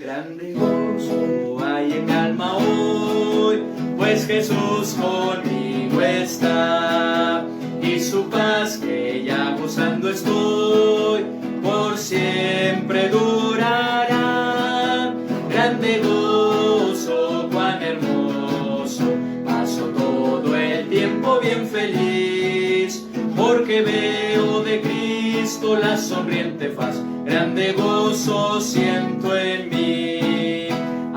Grande gozo hay en mi alma hoy, pues Jesús conmigo está, y su paz que ya gozando estoy, por siempre durará. Grande gozo, cuán hermoso, paso todo el tiempo bien feliz, porque veo de Cristo la sonriente faz. Grande gozo siento en mí.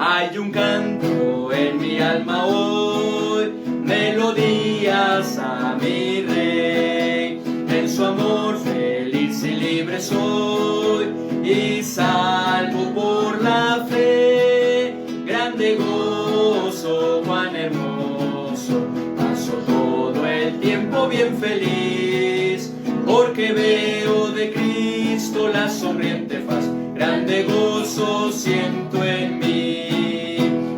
Hay un canto en mi alma hoy, melodías a mi Rey. En su amor feliz y libre soy, y salvo por la fe. Grande gozo, cuán hermoso, paso todo el tiempo bien feliz, porque veo de Cristo la sonriente faz. Grande gozo siento en mí.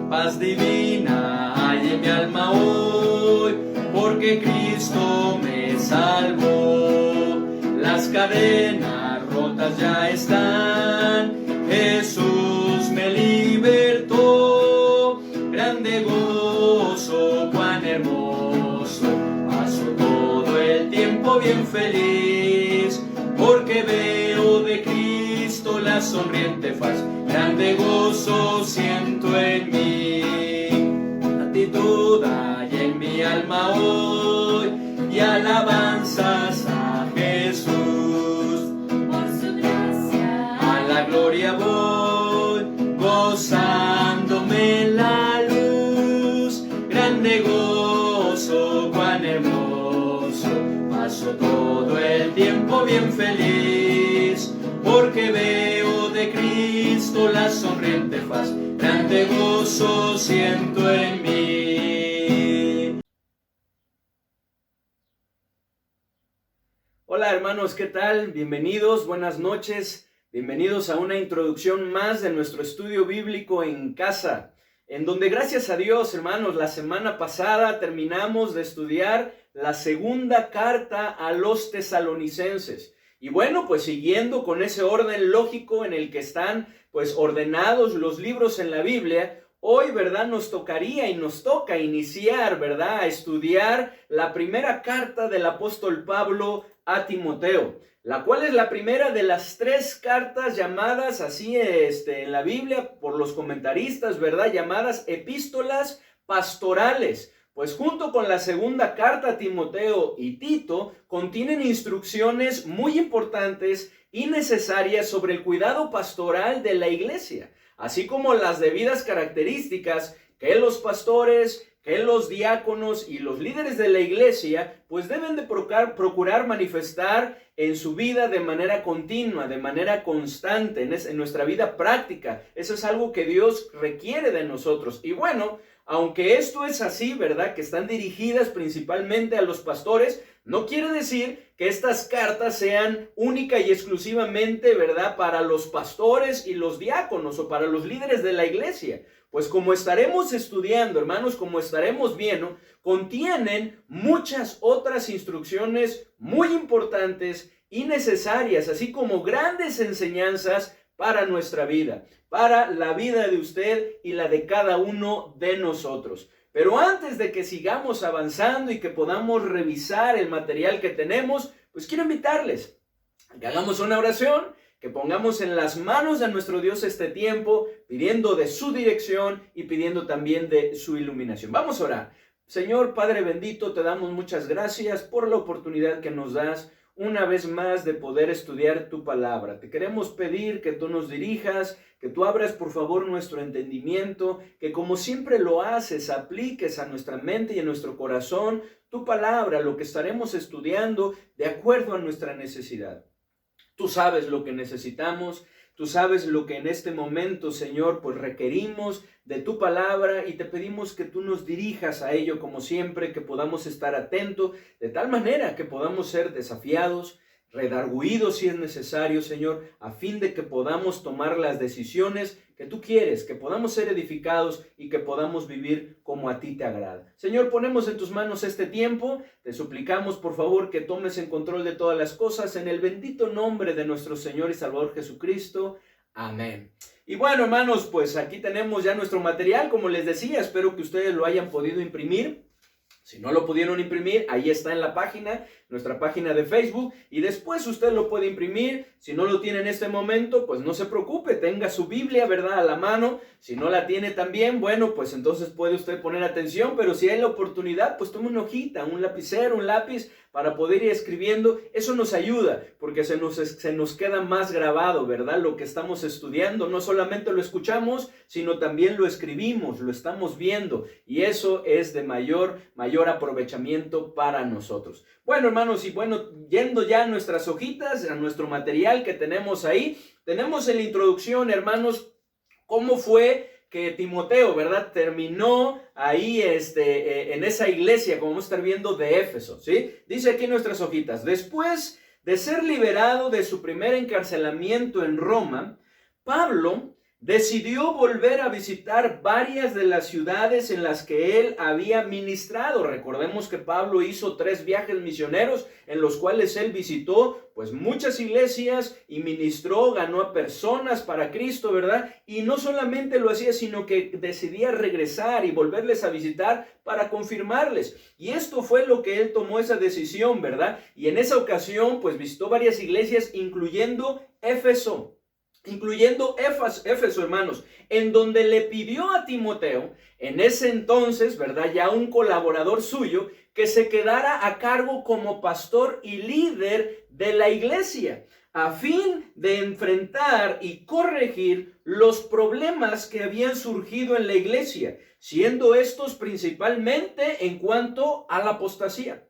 Paz divina hay en mi alma hoy, porque Cristo me salvó. Las cadenas rotas ya están, Jesús me libertó. Grande gozo, cuán hermoso, paso todo el tiempo bien feliz, porque veo de Cristo la sonriente faz. Grande gozo siento en mí. Gratitud hay en mi alma hoy, y alabanzas a Jesús. Por su gracia A la gloria voy, gozándome en la luz. Grande gozo, cuán hermoso, paso todo el tiempo bien feliz, porque veo de Cristo la sonriente faz. Grande gozo siento en mí. Hola hermanos, ¿qué tal? Bienvenidos, buenas noches. Bienvenidos a una introducción más de nuestro estudio bíblico en casa, en donde gracias a Dios, hermanos, la semana pasada terminamos de estudiar la segunda carta a los tesalonicenses. Y bueno, pues siguiendo con ese orden lógico en el que están pues ordenados los libros en la Biblia, hoy, ¿verdad?, nos tocaría y nos toca iniciar, ¿verdad?, a estudiar la primera carta del apóstol Pablo a Timoteo, la cual es la primera de las tres cartas llamadas así en la Biblia por los comentaristas, ¿verdad?, llamadas epístolas pastorales. Pues junto con la segunda carta a Timoteo y Tito, contienen instrucciones muy importantes y necesarias sobre el cuidado pastoral de la iglesia, así como las debidas características que los pastores, que los diáconos y los líderes de la iglesia pues deben de procurar manifestar en su vida de manera continua, de manera constante, en nuestra vida práctica. Eso es algo que Dios requiere de nosotros. Y bueno, aunque esto es así, ¿verdad?, que están dirigidas principalmente a los pastores, no quiere decir que estas cartas sean única y exclusivamente, ¿verdad?, para los pastores y los diáconos o para los líderes de la iglesia. Pues como estaremos estudiando, hermanos, como estaremos viendo, contienen muchas otras instrucciones muy importantes y necesarias, así como grandes enseñanzas para nuestra vida, para la vida de usted y la de cada uno de nosotros. Pero antes de que sigamos avanzando y que podamos revisar el material que tenemos, pues quiero invitarles a que hagamos una oración, que pongamos en las manos de nuestro Dios este tiempo, pidiendo de su dirección y pidiendo también de su iluminación. Vamos a orar. Señor Padre bendito, te damos muchas gracias por la oportunidad que nos das una vez más de poder estudiar tu palabra. Te queremos pedir que tú nos dirijas, que tú abras por favor nuestro entendimiento, que como siempre lo haces, apliques a nuestra mente y a nuestro corazón tu palabra, lo que estaremos estudiando de acuerdo a nuestra necesidad. Tú sabes lo que necesitamos, tú sabes lo que en este momento, Señor, pues requerimos de tu palabra y te pedimos que tú nos dirijas a ello como siempre, que podamos estar atentos, de tal manera que podamos ser desafiados, redargüidos si es necesario, Señor, a fin de que podamos tomar las decisiones que tú quieres, que podamos ser edificados y que podamos vivir como a ti te agrada. Señor, ponemos en tus manos este tiempo, te suplicamos por favor que tomes en control de todas las cosas, en el bendito nombre de nuestro Señor y Salvador Jesucristo. Amén. Y bueno, hermanos, pues aquí tenemos ya nuestro material, como les decía, espero que ustedes lo hayan podido imprimir. Si no lo pudieron imprimir, ahí está en la página, nuestra página de Facebook, y después usted lo puede imprimir. Si no lo tiene en este momento, pues no se preocupe, tenga su Biblia, ¿verdad?, a la mano. Si no la tiene también, bueno, pues entonces puede usted poner atención, pero si hay la oportunidad, pues tome una hojita, un lapicero, un lápiz, para poder ir escribiendo. Eso nos ayuda, porque se nos queda más grabado, ¿verdad?, lo que estamos estudiando. No solamente lo escuchamos, sino también lo escribimos, lo estamos viendo, y eso es de mayor aprovechamiento para nosotros. Bueno, hermanos, y bueno, yendo ya a nuestras hojitas, a nuestro material que tenemos ahí, tenemos en la introducción, hermanos, cómo fue que Timoteo, ¿verdad?, terminó ahí en esa iglesia, como vamos a estar viendo, de Éfeso, ¿sí? Dice aquí en nuestras hojitas: después de ser liberado de su primer encarcelamiento en Roma, Pablo decidió volver a visitar varias de las ciudades en las que él había ministrado. Recordemos que Pablo hizo 3 viajes misioneros en los cuales él visitó pues muchas iglesias y ministró, ganó a personas para Cristo, ¿verdad? Y no solamente lo hacía, sino que decidía regresar y volverles a visitar para confirmarles. Y esto fue lo que él tomó esa decisión, ¿verdad? Y en esa ocasión pues visitó varias iglesias, incluyendo Éfeso, hermanos, en donde le pidió a Timoteo, en ese entonces, ¿verdad?, ya un colaborador suyo, que se quedara a cargo como pastor y líder de la iglesia, a fin de enfrentar y corregir los problemas que habían surgido en la iglesia, siendo estos principalmente en cuanto a la apostasía,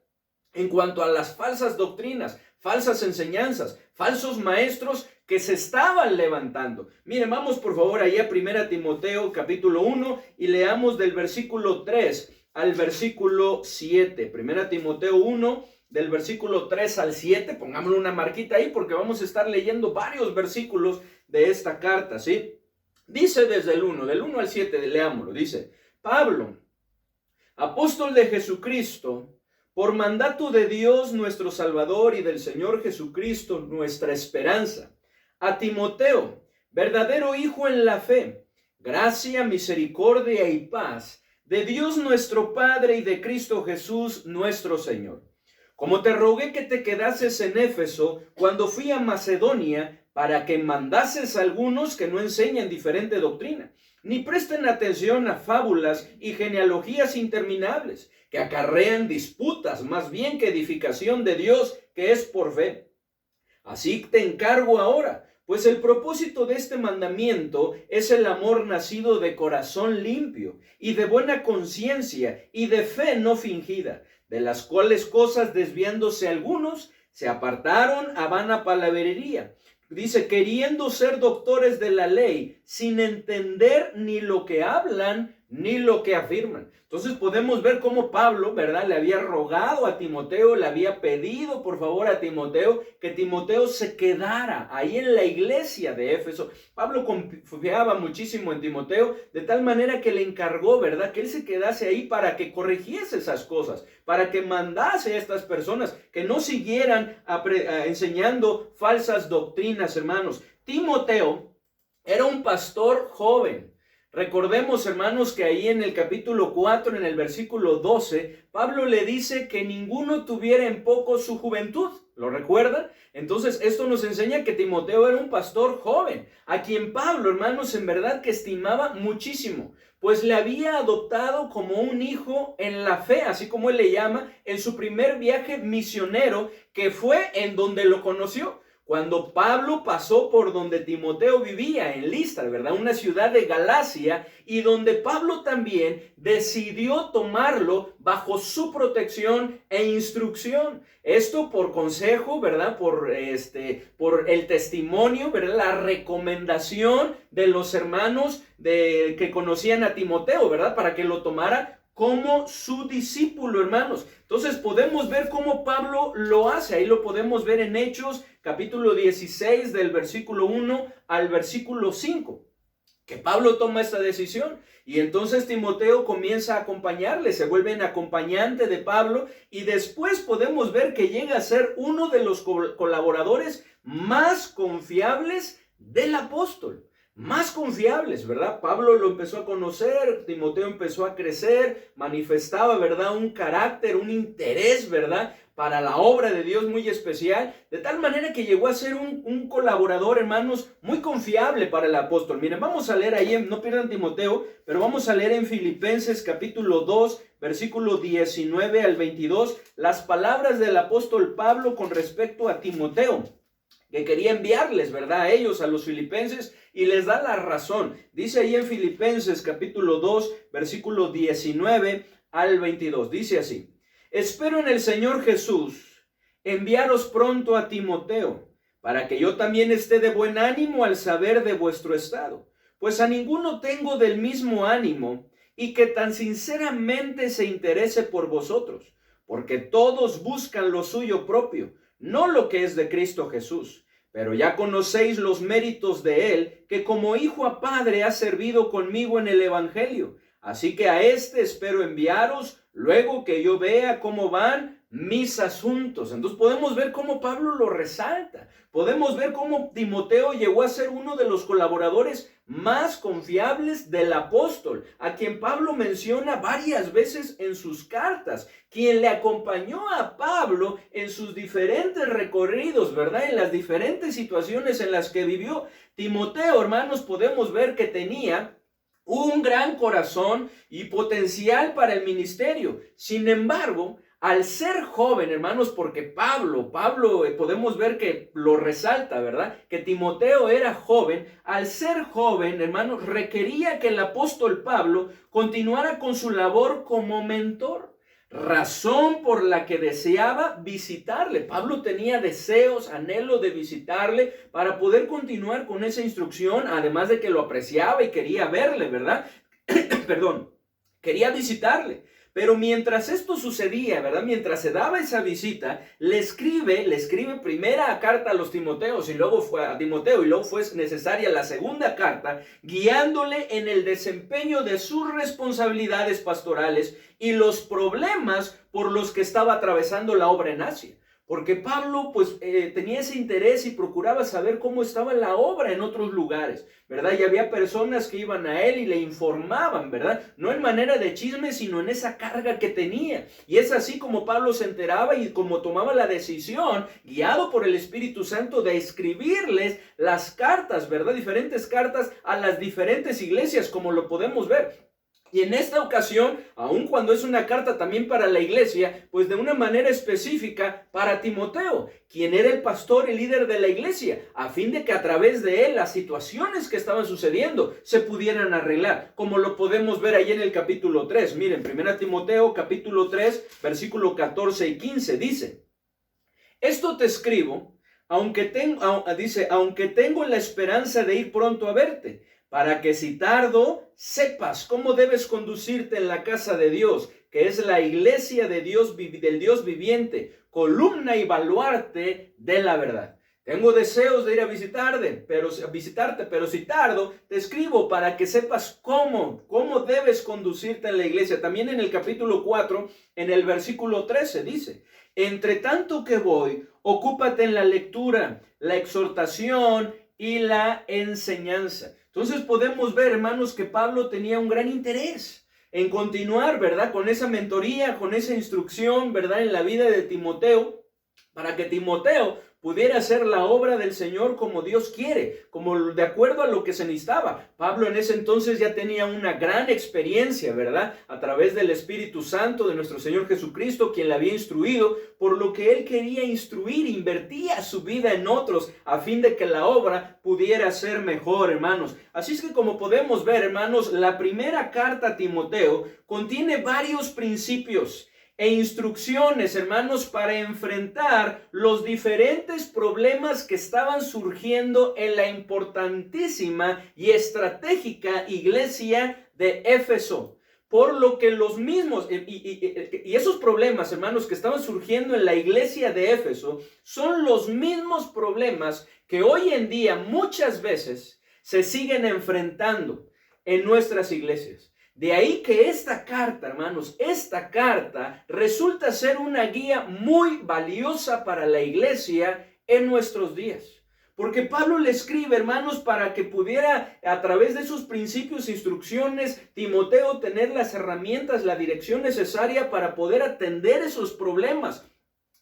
en cuanto a las falsas doctrinas, falsas enseñanzas, falsos maestros que se estaban levantando. Miren, vamos por favor ahí a 1 Timoteo capítulo 1 y leamos del versículo 3 al versículo 7. 1 Timoteo 1 del versículo 3 al 7, pongámosle una marquita ahí porque vamos a estar leyendo varios versículos de esta carta, ¿sí? Dice desde el 1, del 1 al 7, leámoslo, dice: Pablo, apóstol de Jesucristo, por mandato de Dios nuestro Salvador y del Señor Jesucristo, nuestra esperanza, a Timoteo, verdadero hijo en la fe, gracia, misericordia y paz de Dios nuestro Padre y de Cristo Jesús nuestro Señor. Como te rogué que te quedases en Éfeso cuando fui a Macedonia, para que mandases a algunos que no enseñan diferente doctrina, ni presten atención a fábulas y genealogías interminables, que acarrean disputas más bien que edificación de Dios, que es por fe. Así te encargo ahora, pues el propósito de este mandamiento es el amor nacido de corazón limpio y de buena conciencia y de fe no fingida, de las cuales cosas desviándose algunos se apartaron a vana palabrería. Dice, queriendo ser doctores de la ley, sin entender ni lo que hablan ni lo que afirman. Entonces podemos ver cómo Pablo, ¿verdad?, le había rogado a Timoteo, le había pedido por favor a Timoteo que Timoteo se quedara ahí en la iglesia de Éfeso. Pablo confiaba muchísimo en Timoteo, de tal manera que le encargó, ¿verdad?, que él se quedase ahí para que corrigiese esas cosas, para que mandase a estas personas que no siguieran enseñando falsas doctrinas, hermanos. Timoteo era un pastor joven. Recordemos, hermanos, que ahí en el capítulo 4, en el versículo 12, Pablo le dice que ninguno tuviera en poco su juventud. ¿Lo recuerdan? Entonces, esto nos enseña que Timoteo era un pastor joven, a quien Pablo, hermanos, en verdad que estimaba muchísimo, pues le había adoptado como un hijo en la fe, así como él le llama, en su primer viaje misionero, que fue en donde lo conoció. Cuando Pablo pasó por donde Timoteo vivía, en Listra, ¿verdad?, una ciudad de Galacia, y donde Pablo también decidió tomarlo bajo su protección e instrucción. Esto por consejo, ¿verdad?, por el testimonio, ¿verdad?, la recomendación de los hermanos que conocían a Timoteo, ¿verdad?, para que lo tomara como su discípulo, hermanos. Entonces podemos ver cómo Pablo lo hace. Ahí lo podemos ver en Hechos capítulo 16 del versículo 1 al versículo 5, que Pablo toma esta decisión y entonces Timoteo comienza a acompañarle, se vuelve un acompañante de Pablo, y después podemos ver que llega a ser uno de los colaboradores más confiables del apóstol. Más confiables, ¿verdad? Pablo lo empezó a conocer, Timoteo empezó a crecer, manifestaba, ¿verdad? Un carácter, un interés, ¿verdad? Para la obra de Dios muy especial, de tal manera que llegó a ser un colaborador, hermanos, muy confiable para el apóstol. Miren, vamos a leer ahí, no pierdan Timoteo, pero vamos a leer en Filipenses capítulo 2, versículo 19 al 22, las palabras del apóstol Pablo con respecto a Timoteo, que quería enviarles, ¿verdad? A ellos, a los filipenses, y les da la razón. Dice ahí en Filipenses capítulo 2, versículo 19 al 22, dice así: espero en el Señor Jesús enviaros pronto a Timoteo, para que yo también esté de buen ánimo al saber de vuestro estado, pues a ninguno tengo del mismo ánimo, y que tan sinceramente se interese por vosotros, porque todos buscan lo suyo propio, no lo que es de Cristo Jesús. Pero ya conocéis los méritos de él, que como hijo a padre ha servido conmigo en el evangelio. Así que a este espero enviaros, luego que yo vea cómo van mis asuntos. Entonces podemos ver cómo Pablo lo resalta. Podemos ver cómo Timoteo llegó a ser uno de los colaboradores más confiables del apóstol, a quien Pablo menciona varias veces en sus cartas, quien le acompañó a Pablo en sus diferentes recorridos, ¿verdad? En las diferentes situaciones en las que vivió. Timoteo, hermanos, podemos ver que tenía un gran corazón y potencial para el ministerio. Sin embargo, al ser joven, hermanos, porque Pablo, podemos ver que lo resalta, ¿verdad? Que Timoteo era joven. Al ser joven, hermanos, requería que el apóstol Pablo continuara con su labor como mentor. Razón por la que deseaba visitarle. Pablo tenía deseos, anhelo de visitarle para poder continuar con esa instrucción, además de que lo apreciaba y quería verle, ¿verdad? Perdón, quería visitarle. Pero mientras esto sucedía, ¿verdad? Mientras se daba esa visita, le escribe primera carta a los Timoteos y luego fue a Timoteo y luego fue necesaria la segunda carta, guiándole en el desempeño de sus responsabilidades pastorales y los problemas por los que estaba atravesando la obra en Asia. Porque Pablo tenía ese interés y procuraba saber cómo estaba la obra en otros lugares, ¿verdad? Y había personas que iban a él y le informaban, ¿verdad? No en manera de chisme, sino en esa carga que tenía. Y es así como Pablo se enteraba y como tomaba la decisión, guiado por el Espíritu Santo, de escribirles las cartas, ¿verdad? Diferentes cartas a las diferentes iglesias, como lo podemos ver. Y en esta ocasión, aun cuando es una carta también para la iglesia, pues de una manera específica para Timoteo, quien era el pastor y líder de la iglesia, a fin de que a través de él las situaciones que estaban sucediendo se pudieran arreglar, como lo podemos ver ahí en el capítulo 3. Miren, 1 Timoteo capítulo 3, versículo 14 y 15, dice: esto te escribo, aunque tengo la esperanza de ir pronto a verte, para que si tardo, sepas cómo debes conducirte en la casa de Dios, que es la iglesia de Dios, del Dios viviente, columna y baluarte de la verdad. Tengo deseos de ir a visitarte, pero si tardo, te escribo para que sepas cómo debes conducirte en la iglesia. También en el capítulo 4, en el versículo 13, dice: entre tanto que voy, ocúpate en la lectura, la exhortación y la enseñanza. Entonces podemos ver, hermanos, que Pablo tenía un gran interés en continuar, ¿verdad? Con esa mentoría, con esa instrucción, ¿verdad? En la vida de Timoteo, para que Timoteo pudiera hacer la obra del Señor como Dios quiere, como de acuerdo a lo que se necesitaba. Pablo en ese entonces ya tenía una gran experiencia, ¿verdad? A través del Espíritu Santo de nuestro Señor Jesucristo, quien le había instruido, por lo que él quería instruir, invertía su vida en otros, a fin de que la obra pudiera ser mejor, hermanos. Así es que como podemos ver, hermanos, la primera carta a Timoteo contiene varios principios e instrucciones, hermanos, para enfrentar los diferentes problemas que estaban surgiendo en la importantísima y estratégica iglesia de Éfeso. Por lo que los mismos, y esos problemas, hermanos, que estaban surgiendo en la iglesia de Éfeso, son los mismos problemas que hoy en día muchas veces se siguen enfrentando en nuestras iglesias. De ahí que esta carta, hermanos, esta carta resulta ser una guía muy valiosa para la iglesia en nuestros días. Porque Pablo le escribe, hermanos, para que pudiera, a través de sus principios e instrucciones, Timoteo tener las herramientas, la dirección necesaria para poder atender esos problemas.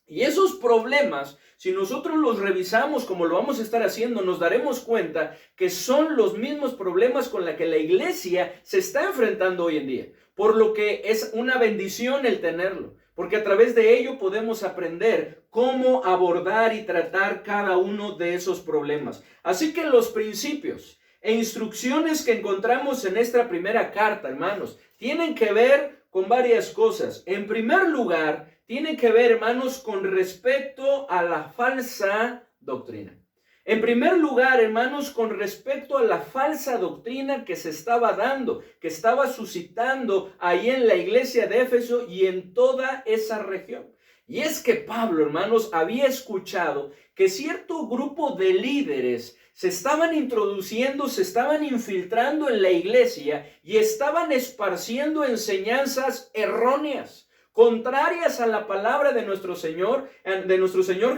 Y esos problemas, si nosotros los revisamos como lo vamos a estar haciendo, nos daremos cuenta que son los mismos problemas con los que la iglesia se está enfrentando hoy en día. Por lo que es una bendición el tenerlo, porque a través de ello podemos aprender cómo abordar y tratar cada uno de esos problemas. Así que los principios e instrucciones que encontramos en esta primera carta, hermanos, tienen que ver con varias cosas. En primer lugar, tienen que ver, hermanos, con respecto a la falsa doctrina. En primer lugar, hermanos, con respecto a la falsa doctrina que se estaba dando, que estaba suscitando ahí en la iglesia de Éfeso y en toda esa región. Y es que Pablo, hermanos, había escuchado que cierto grupo de líderes se estaban introduciendo, se estaban infiltrando en la iglesia y estaban esparciendo enseñanzas erróneas, contrarias a la palabra de nuestro Señor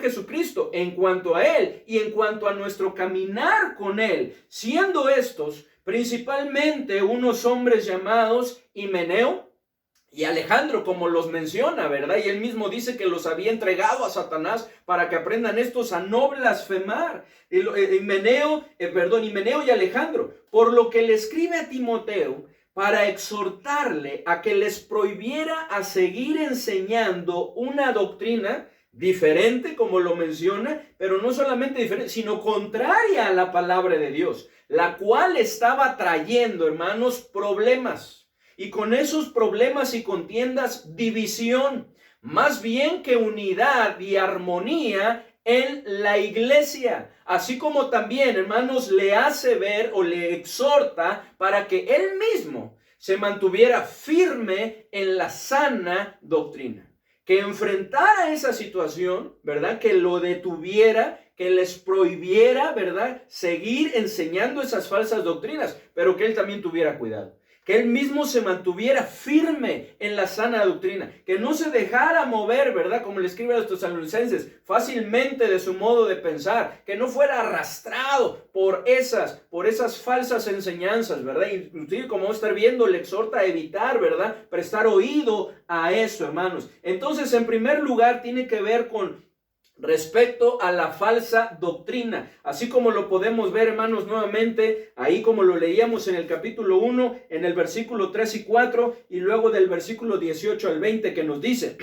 Jesucristo en cuanto a Él y en cuanto a nuestro caminar con Él, siendo estos principalmente unos hombres llamados Himeneo y Alejandro, como los menciona, ¿verdad? Y él mismo dice que los había entregado a Satanás para que aprendan estos a no blasfemar. Himeneo y Alejandro, por lo que le escribe a Timoteo para exhortarle a que les prohibiera a seguir enseñando una doctrina diferente, como lo menciona, pero no solamente diferente, sino contraria a la palabra de Dios, la cual estaba trayendo, hermanos, problemas. Y con esos problemas y contiendas, división, más bien que unidad y armonía en la iglesia. Así como también, hermanos, le hace ver o le exhorta para que él mismo se mantuviera firme en la sana doctrina. Que enfrentara esa situación, ¿verdad? Que lo detuviera, que les prohibiera, ¿verdad? Seguir enseñando esas falsas doctrinas, pero que él también tuviera cuidado. Que él mismo se mantuviera firme en la sana doctrina, que no se dejara mover, ¿verdad? Como le escribe a los tesalonicenses, fácilmente de su modo de pensar, que no fuera arrastrado por esas falsas enseñanzas, ¿verdad? Inclusive, como vamos a estar viendo, le exhorta a evitar, ¿verdad? Prestar oído a eso, hermanos. Entonces, en primer lugar, tiene que ver con respecto a la falsa doctrina, así como lo podemos ver, hermanos, nuevamente, ahí como lo leíamos en el capítulo 1, en el versículo 3 y 4, y luego del versículo 18 al 20, que nos dice: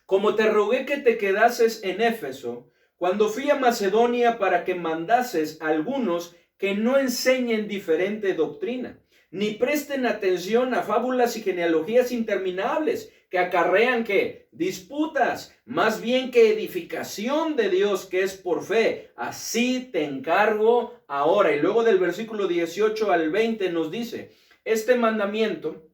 como te rogué que te quedases en Éfeso, cuando fui a Macedonia, para que mandases a algunos que no enseñen diferente doctrina, ni presten atención a fábulas y genealogías interminables, que acarrean ¿qué? Disputas, más bien que edificación de Dios, que es por fe. Así te encargo ahora. Y luego del versículo 18 al 20 nos dice: este mandamiento,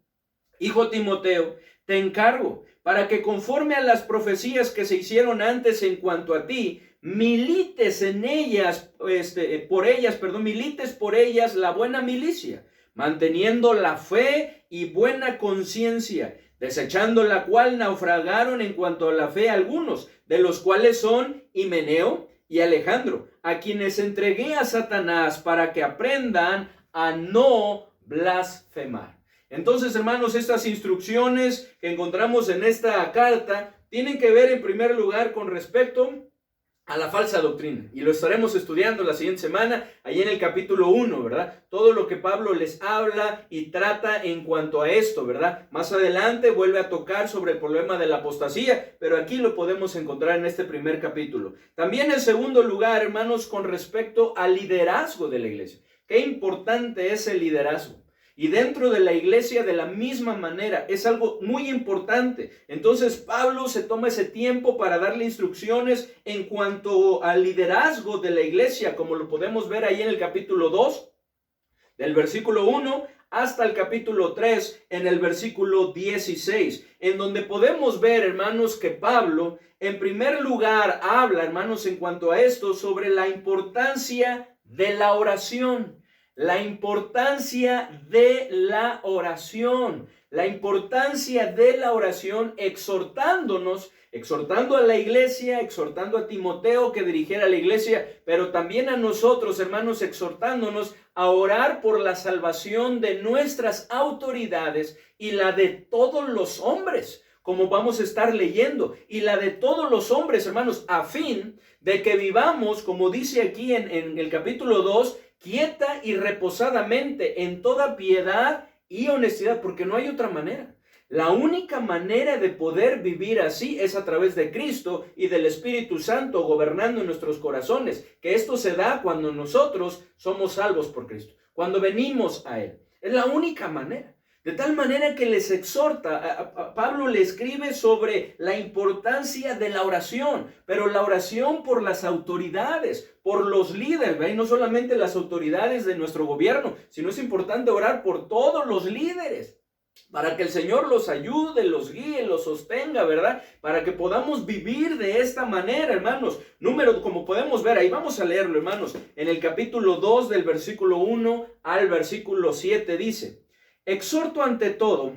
hijo Timoteo, te encargo, para que conforme a las profecías que se hicieron antes en cuanto a ti, milites por ellas la buena milicia, manteniendo la fe y buena conciencia, desechando la cual naufragaron en cuanto a la fe algunos, de los cuales son Himeneo y Alejandro, a quienes entregué a Satanás para que aprendan a no blasfemar. Entonces, hermanos, estas instrucciones que encontramos en esta carta tienen que ver en primer lugar con respecto a la falsa doctrina, y lo estaremos estudiando la siguiente semana, ahí en el capítulo 1, ¿verdad? Todo lo que Pablo les habla y trata en cuanto a esto, ¿verdad? Más adelante vuelve a tocar sobre el problema de la apostasía, pero aquí lo podemos encontrar en este primer capítulo. También en segundo lugar, hermanos, con respecto al liderazgo de la iglesia. Qué importante es el liderazgo. Y dentro de la iglesia de la misma manera, es algo muy importante. Entonces Pablo se toma ese tiempo para darle instrucciones en cuanto al liderazgo de la iglesia, como lo podemos ver ahí en el capítulo 2, del versículo 1 hasta el capítulo 3, en el versículo 16, en donde podemos ver, hermanos, que Pablo en primer lugar habla, hermanos, en cuanto a esto, sobre la importancia de la oración. La importancia de la oración, exhortándonos exhortando a la iglesia, exhortando a Timoteo que dirigiera la iglesia, pero también a nosotros, hermanos, exhortándonos a orar por la salvación de nuestras autoridades y la de todos los hombres, como vamos a estar leyendo, y la de todos los hombres, hermanos, a fin de que vivamos, como dice aquí en el capítulo 2, quieta y reposadamente en toda piedad y honestidad, porque no hay otra manera. La única manera de poder vivir así es a través de Cristo y del Espíritu Santo gobernando en nuestros corazones, que esto se da cuando nosotros somos salvos por Cristo, cuando venimos a Él. Es la única manera. De tal manera que les exhorta, Pablo le escribe sobre la importancia de la oración, pero la oración por las autoridades, por los líderes, ¿verdad? Y no solamente las autoridades de nuestro gobierno, sino es importante orar por todos los líderes, para que el Señor los ayude, los guíe, los sostenga, ¿verdad? Para que podamos vivir de esta manera, hermanos. Como podemos ver, ahí vamos a leerlo, hermanos. En el capítulo 2 del versículo 1 al versículo 7 dice: exhorto ante todo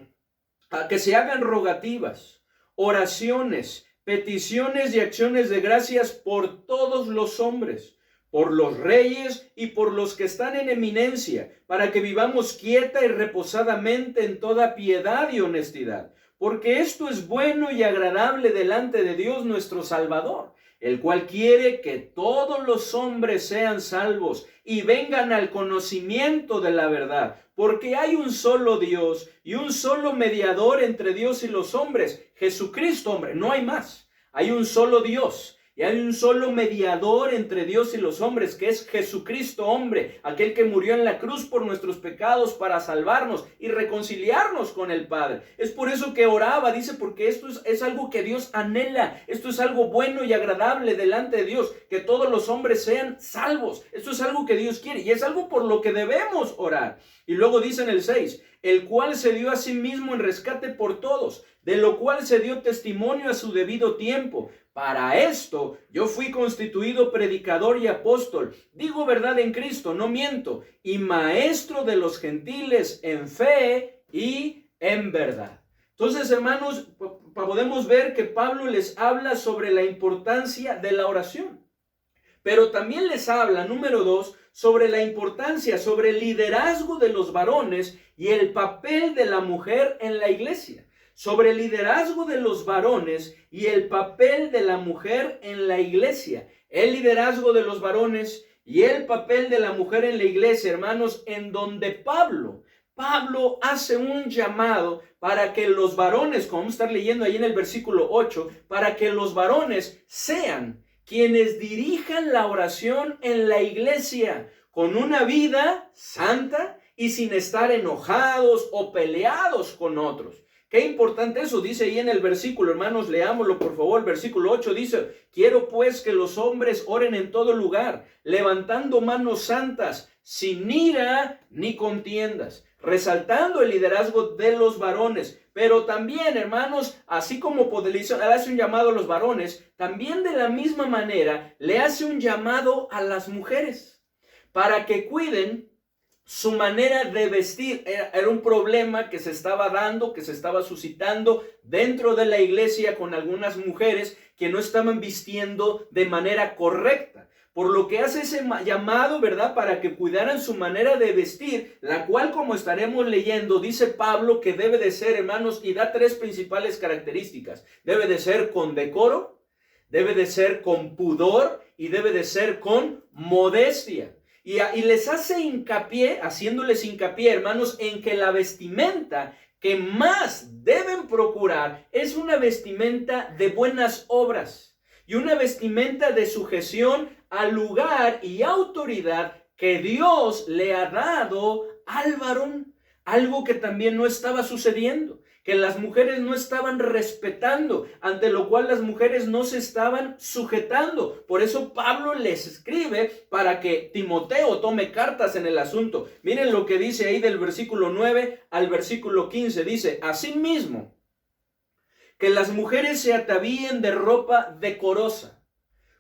a que se hagan rogativas, oraciones, peticiones y acciones de gracias por todos los hombres, por los reyes y por los que están en eminencia, para que vivamos quieta y reposadamente en toda piedad y honestidad, porque esto es bueno y agradable delante de Dios nuestro Salvador, el cual quiere que todos los hombres sean salvos y vengan al conocimiento de la verdad, porque hay un solo Dios y un solo mediador entre Dios y los hombres, Jesucristo, hombre, no hay más. Hay un solo Dios. Y hay un solo mediador entre Dios y los hombres, que es Jesucristo, hombre, aquel que murió en la cruz por nuestros pecados para salvarnos y reconciliarnos con el Padre. Es por eso que oraba, dice, porque esto es algo que Dios anhela, esto es algo bueno y agradable delante de Dios, que todos los hombres sean salvos. Esto es algo que Dios quiere y es algo por lo que debemos orar. Y luego dice en el 6, el cual se dio a sí mismo en rescate por todos, de lo cual se dio testimonio a su debido tiempo. Para esto yo fui constituido predicador y apóstol, digo verdad en Cristo, no miento, y maestro de los gentiles en fe y en verdad. Entonces, hermanos, podemos ver que Pablo les habla sobre la importancia de la oración, pero también les habla, número 2, sobre la importancia, sobre el liderazgo de los varones y el papel de la mujer en la iglesia. Sobre el liderazgo de los varones y el papel de la mujer en la iglesia. El liderazgo de los varones y el papel de la mujer en la iglesia, hermanos, en donde Pablo hace un llamado para que los varones, como vamos a estar leyendo ahí en el versículo 8, para que los varones sean quienes dirijan la oración en la iglesia con una vida santa y sin estar enojados o peleados con otros. Qué importante eso, dice ahí en el versículo, hermanos, leámoslo por favor, el versículo 8 dice: quiero pues que los hombres oren en todo lugar, levantando manos santas, sin ira ni contiendas, resaltando el liderazgo de los varones. Pero también, hermanos, así como le hace un llamado a los varones, también de la misma manera le hace un llamado a las mujeres, para que cuiden su manera de vestir. Era un problema que se estaba dando, que se estaba suscitando dentro de la iglesia con algunas mujeres que no estaban vistiendo de manera correcta. Por lo que hace ese llamado, ¿verdad? Para que cuidaran su manera de vestir, la cual, como estaremos leyendo, dice Pablo que debe de ser, hermanos, y da 3 principales características. Debe de ser con decoro, debe de ser con pudor y debe de ser con modestia. Y les hace hincapié, haciéndoles hincapié, hermanos, en que la vestimenta que más deben procurar es una vestimenta de buenas obras y una vestimenta de sujeción al lugar y autoridad que Dios le ha dado al varón. Algo que también no estaba sucediendo, que las mujeres no estaban respetando, ante lo cual las mujeres no se estaban sujetando. Por eso Pablo les escribe para que Timoteo tome cartas en el asunto. Miren lo que dice ahí del versículo 9 al versículo 15. Dice: asimismo, que las mujeres se atavíen de ropa decorosa,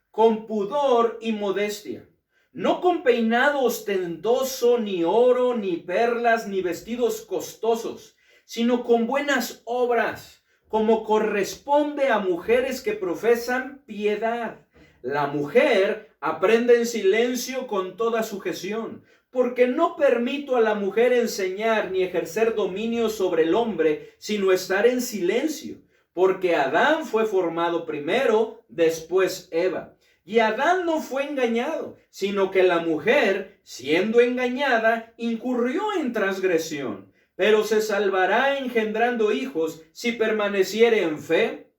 con pudor y modestia, no con peinado ostentoso, ni oro, ni perlas, ni vestidos costosos, sino con buenas obras, como corresponde a mujeres que profesan piedad. La mujer aprende en silencio con toda sujeción, porque no permito a la mujer enseñar ni ejercer dominio sobre el hombre, sino estar en silencio, porque Adán fue formado primero, después Eva. Y Adán no fue engañado, sino que la mujer, siendo engañada, incurrió en transgresión, pero se salvará engendrando hijos si permaneciere en fe,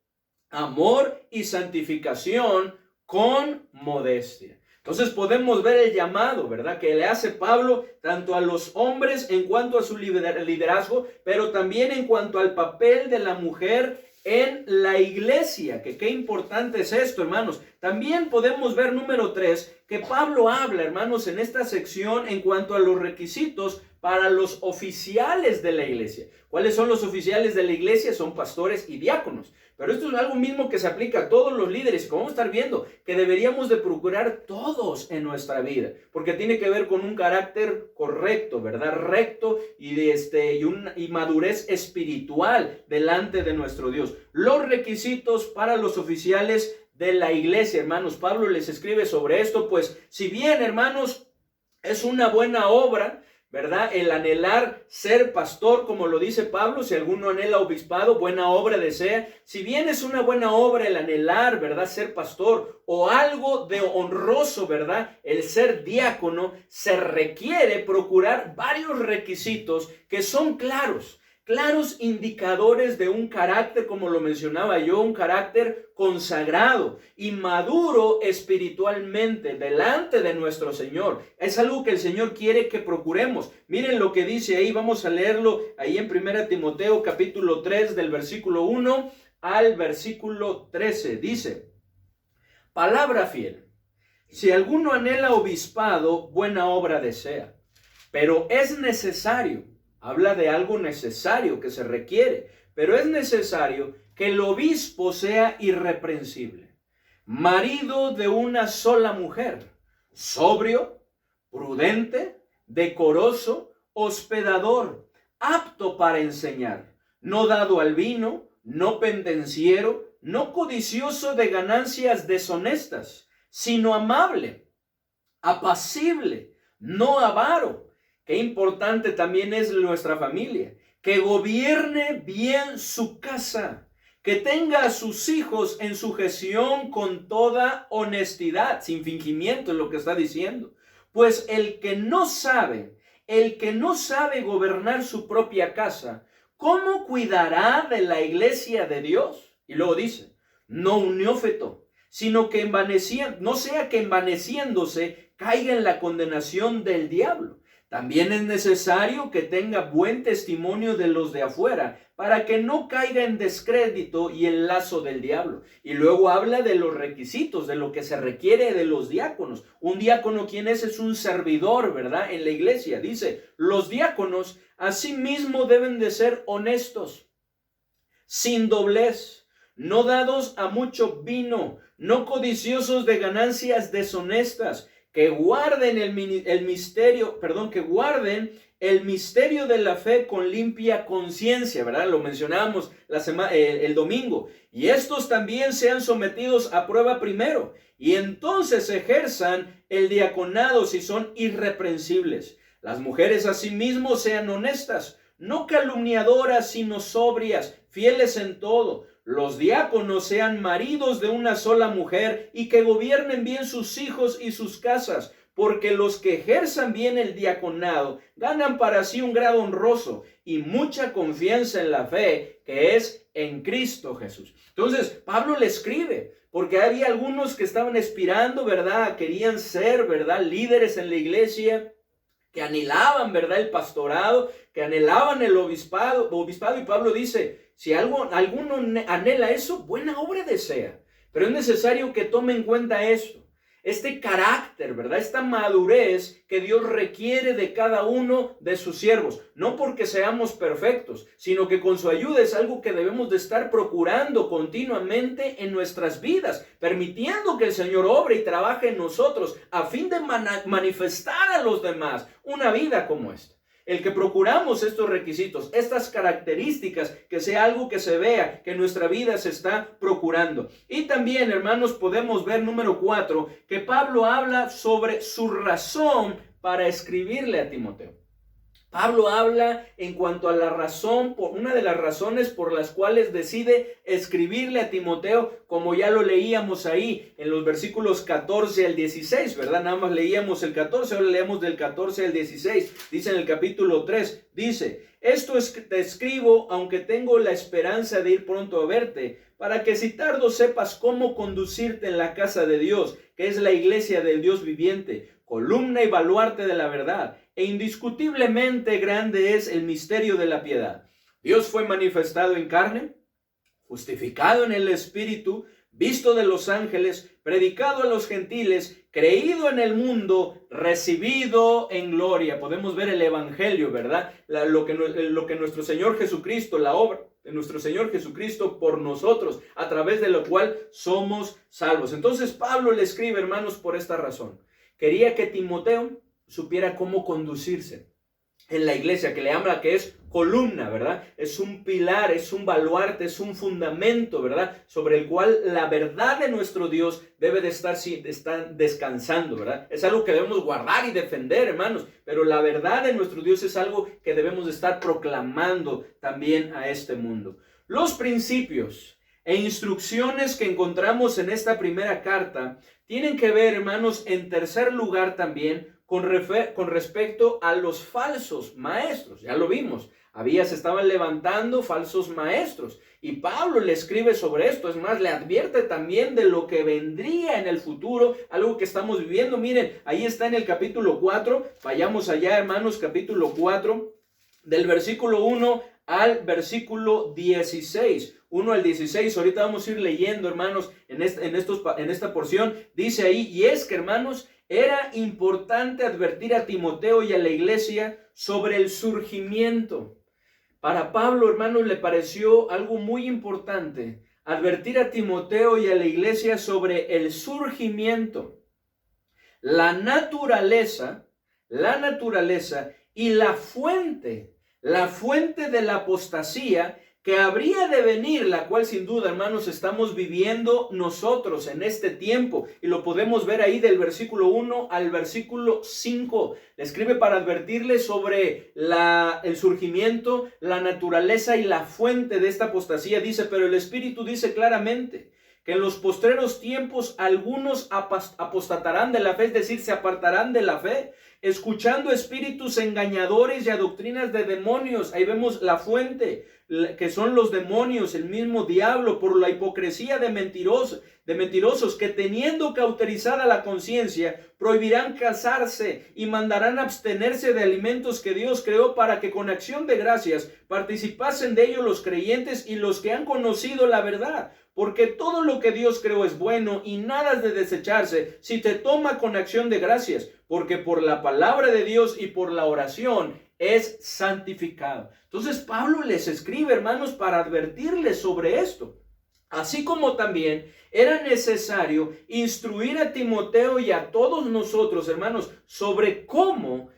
amor y santificación con modestia. Entonces podemos ver el llamado, ¿verdad?, que le hace Pablo tanto a los hombres en cuanto a su liderazgo, pero también en cuanto al papel de la mujer en la iglesia, que qué importante es esto, hermanos. También podemos ver, número 3, que Pablo habla, hermanos, en esta sección en cuanto a los requisitos para los oficiales de la iglesia. ¿Cuáles son los oficiales de la iglesia? Son pastores y diáconos. Pero esto es algo mismo que se aplica a todos los líderes, como vamos a estar viendo, que deberíamos de procurar todos en nuestra vida, porque tiene que ver con un carácter correcto, ¿verdad? Recto y madurez espiritual delante de nuestro Dios. Los requisitos para los oficiales de la iglesia, hermanos. Pablo les escribe sobre esto, pues si bien, hermanos, es una buena obra, ¿verdad?, el anhelar ser pastor, como lo dice Pablo, si alguno anhela obispado, buena obra desea. Si bien es una buena obra el anhelar, ¿verdad?, ser pastor, o algo de honroso, ¿verdad?, el ser diácono, se requiere procurar varios requisitos que son claros indicadores de un carácter, como lo mencionaba yo, un carácter consagrado y maduro espiritualmente delante de nuestro Señor. Es algo que el Señor quiere que procuremos. Miren lo que dice ahí, vamos a leerlo ahí en 1 Timoteo capítulo 3 del versículo 1 al versículo 13. Dice: palabra fiel. Si alguno anhela obispado, buena obra desea, pero es necesario. Habla de algo necesario que se requiere, pero es necesario que el obispo sea irreprensible, marido de una sola mujer, sobrio, prudente, decoroso, hospedador, apto para enseñar, no dado al vino, no pendenciero, no codicioso de ganancias deshonestas, sino amable, apacible, no avaro. Qué importante también es nuestra familia, que gobierne bien su casa, que tenga a sus hijos en sujeción con toda honestidad, sin fingimiento es lo que está diciendo. Pues el que no sabe gobernar su propia casa, ¿cómo cuidará de la iglesia de Dios? Y luego dice, no un neófito, sino que no sea que envaneciéndose caiga en la condenación del diablo. También es necesario que tenga buen testimonio de los de afuera, para que no caiga en descrédito y el lazo del diablo. Y luego habla de los requisitos, de lo que se requiere de los diáconos. Un diácono, ¿quién es? Es un servidor, ¿verdad?, en la iglesia. Dice, los diáconos asimismo deben de ser honestos, sin doblez, no dados a mucho vino, no codiciosos de ganancias deshonestas, que guarden el misterio de la fe con limpia conciencia, ¿verdad? Lo mencionábamos el domingo. Y estos también sean sometidos a prueba primero, y entonces ejerzan el diaconado si son irreprensibles. Las mujeres asimismo sean honestas, no calumniadoras, sino sobrias, fieles en todo. Los diáconos sean maridos de una sola mujer y que gobiernen bien sus hijos y sus casas, porque los que ejerzan bien el diaconado ganan para sí un grado honroso y mucha confianza en la fe que es en Cristo Jesús. Entonces, Pablo le escribe, porque había algunos que estaban aspirando, ¿verdad? Querían ser, ¿verdad?, líderes en la iglesia, que anhelaban, ¿verdad?, el pastorado, que anhelaban el obispado, y Pablo dice, si alguno anhela eso, buena obra desea. Pero es necesario que tome en cuenta esto, este carácter, ¿verdad?, esta madurez que Dios requiere de cada uno de sus siervos. No porque seamos perfectos, sino que con su ayuda es algo que debemos de estar procurando continuamente en nuestras vidas, permitiendo que el Señor obre y trabaje en nosotros a fin de manifestar a los demás una vida como esta. El que procuramos estos requisitos, estas características, que sea algo que se vea, que nuestra vida se está procurando. Y también, hermanos, podemos ver, número 4, que Pablo habla sobre su razón para escribirle a Timoteo. Pablo habla en cuanto a la razón, una de las razones por las cuales decide escribirle a Timoteo, como ya lo leíamos ahí en los versículos 14 al 16, ¿verdad? Nada más leíamos el 14, ahora leemos del 14 al 16. Dice en el capítulo 3, dice: esto es que te escribo, aunque tengo la esperanza de ir pronto a verte, para que si tardo sepas cómo conducirte en la casa de Dios, que es la iglesia del Dios viviente, columna y baluarte de la verdad. E indiscutiblemente grande es el misterio de la piedad. Dios fue manifestado en carne, justificado en el Espíritu, visto de los ángeles, predicado a los gentiles, creído en el mundo, recibido en gloria. Podemos ver el Evangelio, ¿verdad? Lo que nuestro Señor Jesucristo, la obra de nuestro Señor Jesucristo por nosotros, a través de lo cual somos salvos. Entonces Pablo le escribe, hermanos, por esta razón. Quería que Timoteo supiera cómo conducirse en la iglesia, que le habla que es columna, ¿verdad? Es un pilar, es un baluarte, es un fundamento, ¿verdad? Sobre el cual la verdad de nuestro Dios debe de estar descansando, ¿verdad? Es algo que debemos guardar y defender, hermanos, pero la verdad de nuestro Dios es algo que debemos de estar proclamando también a este mundo. Los principios e instrucciones que encontramos en esta primera carta tienen que ver, hermanos, en tercer lugar también, con respecto a los falsos maestros. Ya lo vimos, se estaban levantando falsos maestros y Pablo le escribe sobre esto. Es más, le advierte también de lo que vendría en el futuro, algo que estamos viviendo. Miren, ahí está en el capítulo 4, vayamos allá, hermanos, capítulo 4, del versículo 1 al versículo 16. 1 al 16, ahorita vamos a ir leyendo, hermanos, en esta porción. Dice ahí: y es que, hermanos, era importante advertir a Timoteo y a la iglesia sobre el surgimiento. Para Pablo, hermanos, le pareció algo muy importante advertir a Timoteo y a la iglesia sobre el surgimiento, la naturaleza y la fuente de la apostasía que habría de venir, la cual sin duda, hermanos, estamos viviendo nosotros en este tiempo. Y lo podemos ver ahí del versículo 1 al versículo 5. Le escribe para advertirle sobre el surgimiento, la naturaleza y la fuente de esta apostasía. Dice: pero el Espíritu dice claramente que en los postreros tiempos algunos apostatarán de la fe, es decir, se apartarán de la fe, escuchando espíritus engañadores y a doctrinas de demonios. Ahí vemos la fuente, que son los demonios, el mismo diablo, por la hipocresía de mentirosos que, teniendo cauterizada la conciencia, prohibirán casarse y mandarán abstenerse de alimentos que Dios creó, para que con acción de gracias participasen de ellos los creyentes y los que han conocido la verdad. Porque todo lo que Dios creó es bueno y nada es de desecharse si te toma con acción de gracias, porque por la palabra de Dios y por la oración es santificado. Entonces Pablo les escribe, hermanos, para advertirles sobre esto. Así como también era necesario instruir a Timoteo y a todos nosotros, hermanos, sobre cómo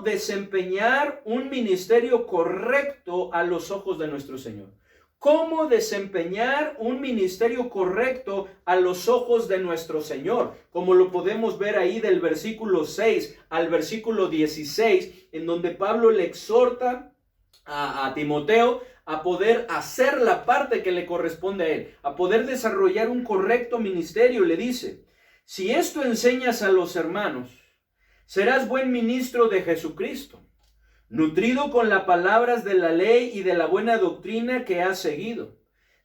desempeñar un ministerio correcto a los ojos de nuestro Señor. Cómo desempeñar un ministerio correcto a los ojos de nuestro Señor, como lo podemos ver ahí del versículo 6 al versículo 16, en donde Pablo le exhorta a Timoteo a poder hacer la parte que le corresponde a él, a poder desarrollar un correcto ministerio. Le dice: si esto enseñas a los hermanos, serás buen ministro de Jesucristo, nutrido con las palabras de la ley y de la buena doctrina que has seguido.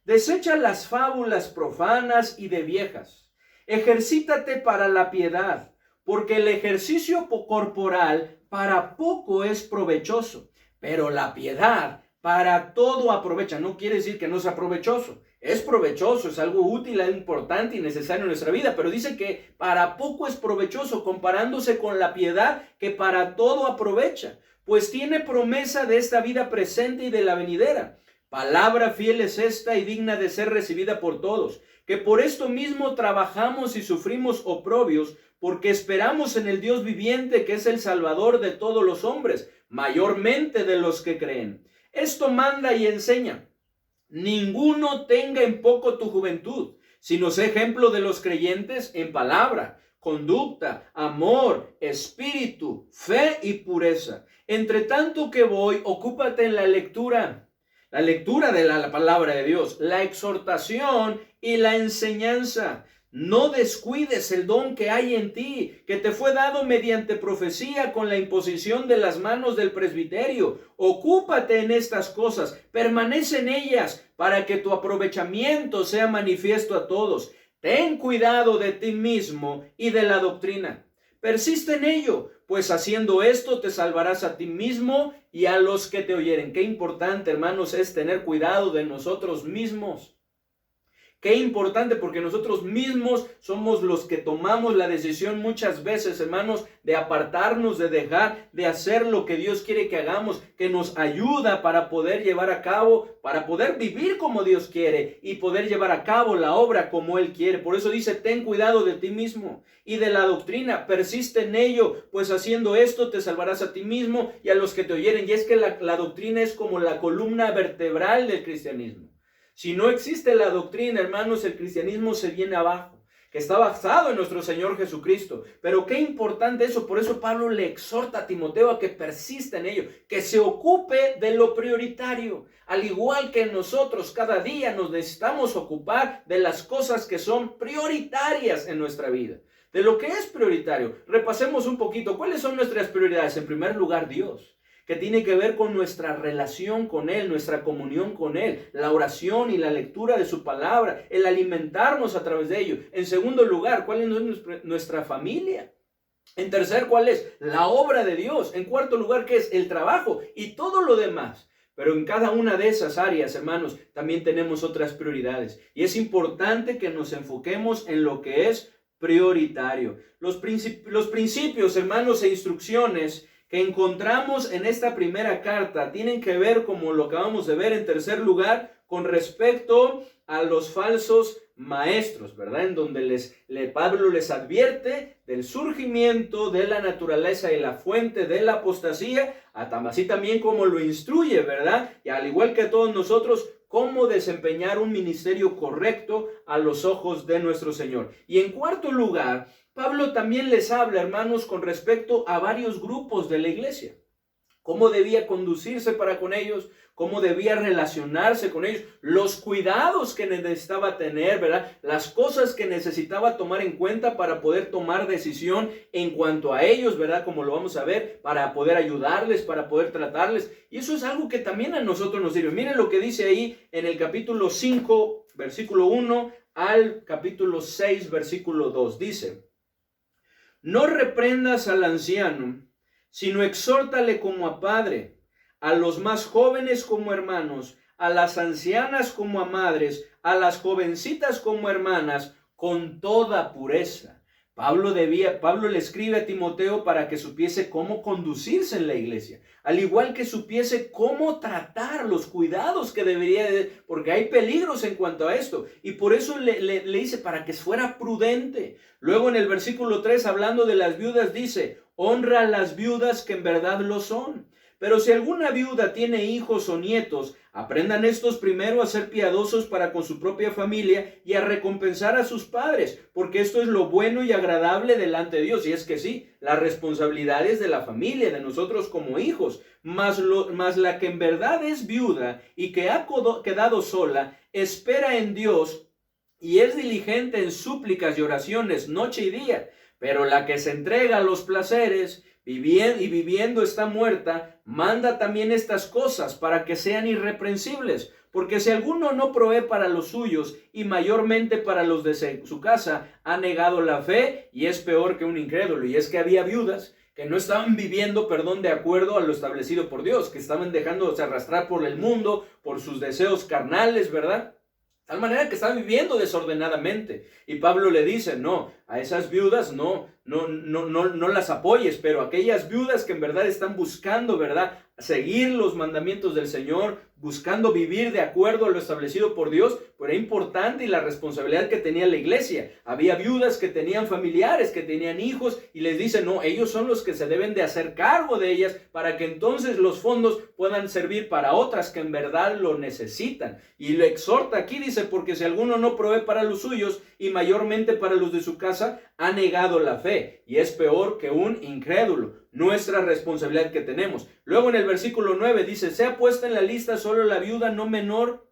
Desecha las fábulas profanas y de viejas. Ejercítate para la piedad, porque el ejercicio corporal para poco es provechoso, pero la piedad para todo aprovecha. No quiere decir que no sea provechoso. Es provechoso, es algo útil, es importante y necesario en nuestra vida, pero dice que para poco es provechoso, comparándose con la piedad que para todo aprovecha, pues tiene promesa de esta vida presente y de la venidera. Palabra fiel es esta y digna de ser recibida por todos, que por esto mismo trabajamos y sufrimos oprobios, porque esperamos en el Dios viviente, que es el Salvador de todos los hombres, mayormente de los que creen. Esto manda y enseña: ninguno tenga en poco tu juventud, sino sé ejemplo de los creyentes en palabra, conducta, amor, espíritu, fe y pureza. Entre tanto que voy, ocúpate en la lectura de la palabra de Dios, la exhortación y la enseñanza. No descuides el don que hay en ti, que te fue dado mediante profecía con la imposición de las manos del presbiterio. Ocúpate en estas cosas, permanece en ellas, para que tu aprovechamiento sea manifiesto a todos. Ten cuidado de ti mismo y de la doctrina. Persiste en ello, pues haciendo esto te salvarás a ti mismo y a los que te oyeren. Qué importante, hermanos, es tener cuidado de nosotros mismos. Qué importante, porque nosotros mismos somos los que tomamos la decisión muchas veces, hermanos, de apartarnos, de dejar de hacer lo que Dios quiere que hagamos, que nos ayuda para poder llevar a cabo, para poder vivir como Dios quiere y poder llevar a cabo la obra como Él quiere. Por eso dice: ten cuidado de ti mismo y de la doctrina, persiste en ello, pues haciendo esto te salvarás a ti mismo y a los que te oyeren. Y es que la doctrina es como la columna vertebral del cristianismo. Si no existe la doctrina, hermanos, el cristianismo se viene abajo, que está basado en nuestro Señor Jesucristo. Pero qué importante eso. Por eso Pablo le exhorta a Timoteo a que persista en ello, que se ocupe de lo prioritario. Al igual que nosotros, cada día nos necesitamos ocupar de las cosas que son prioritarias en nuestra vida. De lo que es prioritario. Repasemos un poquito. ¿Cuáles son nuestras prioridades? En primer lugar, Dios, que tiene que ver con nuestra relación con Él, nuestra comunión con Él, la oración y la lectura de su palabra, el alimentarnos a través de ello. En segundo lugar, ¿cuál es nuestra familia? En tercer, ¿cuál es? La obra de Dios. En cuarto lugar, ¿qué es? El trabajo y todo lo demás. Pero en cada una de esas áreas, hermanos, también tenemos otras prioridades. Y es importante que nos enfoquemos en lo que es prioritario. Los principios, hermanos, e instrucciones que encontramos en esta primera carta tienen que ver, como lo acabamos de ver, en tercer lugar, con respecto a los falsos maestros, ¿verdad? En donde Pablo les advierte del surgimiento de la naturaleza y la fuente de la apostasía, así también como lo instruye, ¿verdad? Y al igual que todos nosotros, cómo desempeñar un ministerio correcto a los ojos de nuestro Señor. Y en cuarto lugar, Pablo también les habla, hermanos, con respecto a varios grupos de la iglesia. Cómo debía conducirse para con ellos, cómo debía relacionarse con ellos, los cuidados que necesitaba tener, ¿verdad? Las cosas que necesitaba tomar en cuenta para poder tomar decisión en cuanto a ellos, ¿verdad? Como lo vamos a ver, para poder ayudarles, para poder tratarles. Y eso es algo que también a nosotros nos sirve. Miren lo que dice ahí en el capítulo 5, versículo 1 al capítulo 6, versículo 2. Dice: no reprendas al anciano, sino exhórtale como a padre, a los más jóvenes como hermanos, a las ancianas como a madres, a las jovencitas como hermanas, con toda pureza. Pablo le escribe a Timoteo para que supiese cómo conducirse en la iglesia, al igual que supiese cómo tratar, los cuidados que debería de, porque hay peligros en cuanto a esto, y por eso le dice para que fuera prudente. Luego en el versículo 3, hablando de las viudas, dice: honra a las viudas que en verdad lo son. Pero si alguna viuda tiene hijos o nietos, aprendan estos primero a ser piadosos para con su propia familia y a recompensar a sus padres, porque esto es lo bueno y agradable delante de Dios. Y es que sí, la responsabilidad es de la familia, de nosotros como hijos, mas la que en verdad es viuda y que ha quedado sola, espera en Dios y es diligente en súplicas y oraciones noche y día. Pero la que se entrega a los placeres viviendo está muerta, manda también estas cosas para que sean irreprensibles. Porque si alguno no provee para los suyos y mayormente para los de su casa, ha negado la fe y es peor que un incrédulo. Y es que había viudas que no estaban viviendo, de acuerdo a lo establecido por Dios, que estaban dejándose arrastrar por el mundo, por sus deseos carnales, ¿verdad? De tal manera que estaban viviendo desordenadamente. Y Pablo le dice: no, a esas viudas no, no las apoyes, pero aquellas viudas que en verdad están buscando, ¿verdad?, seguir los mandamientos del Señor, buscando vivir de acuerdo a lo establecido por Dios, pues era importante y la responsabilidad que tenía la iglesia. Había viudas que tenían familiares, que tenían hijos, y les dice, no, ellos son los que se deben de hacer cargo de ellas, para que entonces los fondos puedan servir para otras que en verdad lo necesitan. Y lo exhorta aquí, dice, porque si alguno no provee para los suyos, y mayormente para los de su casa, ha negado la fe, y es peor que un incrédulo. Nuestra responsabilidad que tenemos. Luego en el versículo 9 dice, sea puesta en la lista solo la viuda no menor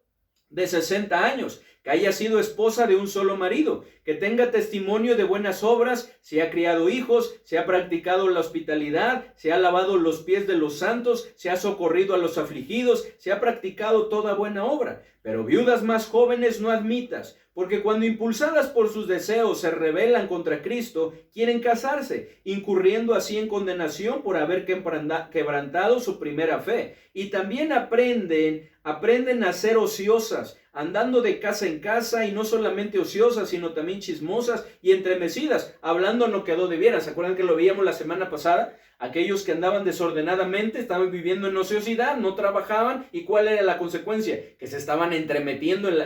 de 60 años, que haya sido esposa de un solo marido, que tenga testimonio de buenas obras, si ha criado hijos, si ha practicado la hospitalidad, si ha lavado los pies de los santos, si ha socorrido a los afligidos, si ha practicado toda buena obra. Pero viudas más jóvenes no admitas, porque cuando impulsadas por sus deseos se rebelan contra Cristo, quieren casarse, incurriendo así en condenación por haber quebrantado su primera fe. Y también aprenden a ser ociosas, andando de casa en casa, y no solamente ociosas, sino también chismosas y entremecidas, hablando no quedó de veras. ¿Se acuerdan que lo veíamos la semana pasada? Aquellos que andaban desordenadamente, estaban viviendo en ociosidad, no trabajaban, ¿y cuál era la consecuencia? Que se estaban metiendo en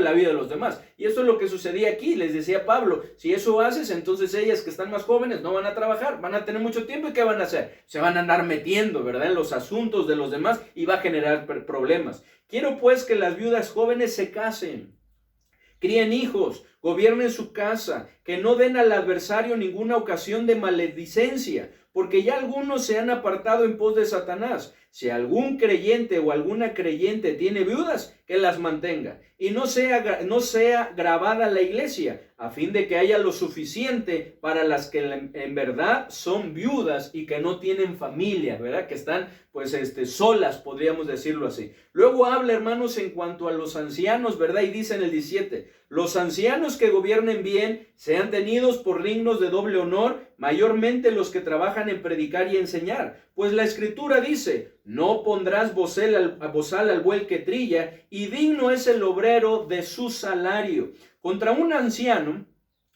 la vida de los demás. Y eso es lo que sucedía aquí. Les decía Pablo, si eso haces, entonces ellas que están más jóvenes no van a trabajar, van a tener mucho tiempo, ¿y qué van a hacer? Se van a andar metiendo, ¿verdad?, en los asuntos de los demás, y va a generar problemas. Quiero pues que las viudas jóvenes se casen, críen hijos, gobiernen su casa, que no den al adversario ninguna ocasión de maledicencia, porque ya algunos se han apartado en pos de Satanás. Si algún creyente o alguna creyente tiene viudas, que las mantenga, y no sea grabada la iglesia, a fin de que haya lo suficiente para las que en verdad son viudas y que no tienen familia, ¿verdad?, que están pues solas, podríamos decirlo así. Luego habla, hermanos, en cuanto a los ancianos, ¿verdad?, y dice en el 17, los ancianos que gobiernen bien sean tenidos por dignos de doble honor, mayormente los que trabajan en predicar y enseñar, pues la Escritura dice, no pondrás bozal al buey que trilla, y digno es el obrero de su salario. Contra un anciano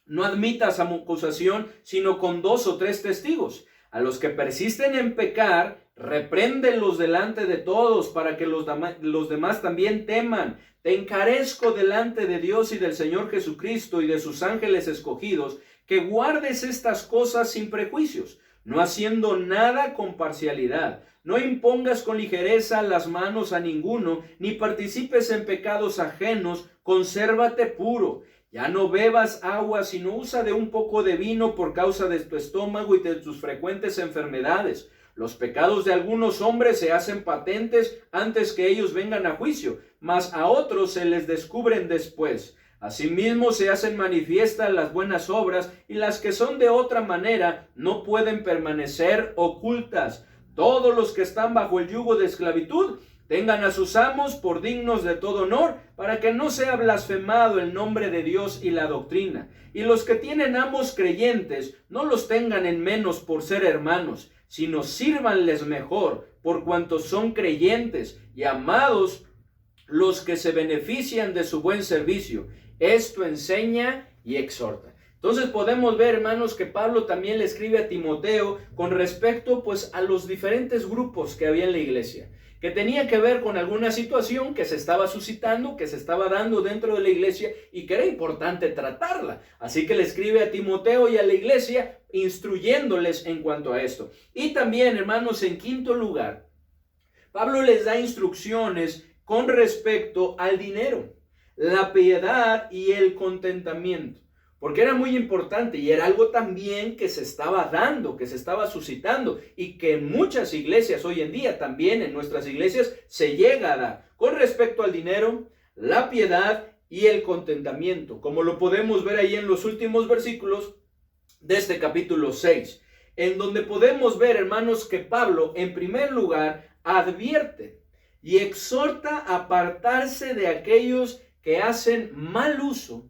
no admitas acusación, sino con 2 o 3 testigos. A los que persisten en pecar, repréndelos delante de todos, para que los demás también teman. Te encarezco delante de Dios y del Señor Jesucristo y de sus ángeles escogidos, que guardes estas cosas sin prejuicios, no haciendo nada con parcialidad. No impongas con ligereza las manos a ninguno, ni participes en pecados ajenos, consérvate puro. Ya no bebas agua, sino usa de un poco de vino por causa de tu estómago y de tus frecuentes enfermedades. Los pecados de algunos hombres se hacen patentes antes que ellos vengan a juicio, mas a otros se les descubren después. Asimismo se hacen manifiestas las buenas obras, y las que son de otra manera no pueden permanecer ocultas. Todos los que están bajo el yugo de esclavitud tengan a sus amos por dignos de todo honor, para que no sea blasfemado el nombre de Dios y la doctrina. Y los que tienen amos creyentes no los tengan en menos por ser hermanos, sino sírvanles mejor, por cuanto son creyentes, y amados los que se benefician de su buen servicio. Esto enseña y exhorta. Entonces podemos ver, hermanos, que Pablo también le escribe a Timoteo con respecto pues a los diferentes grupos que había en la iglesia, que tenía que ver con alguna situación que se estaba suscitando, que se estaba dando dentro de la iglesia y que era importante tratarla. Así que le escribe a Timoteo y a la iglesia instruyéndoles en cuanto a esto. Y también, hermanos, en quinto lugar, Pablo les da instrucciones con respecto al dinero, la piedad y el contentamiento. Porque era muy importante y era algo también que se estaba dando, que se estaba suscitando y que en muchas iglesias hoy en día, también en nuestras iglesias, se llega a dar. Con respecto al dinero, la piedad y el contentamiento, como lo podemos ver ahí en los últimos versículos de este capítulo 6, en donde podemos ver, hermanos, que Pablo, en primer lugar, advierte y exhorta a apartarse de aquellos que hacen mal uso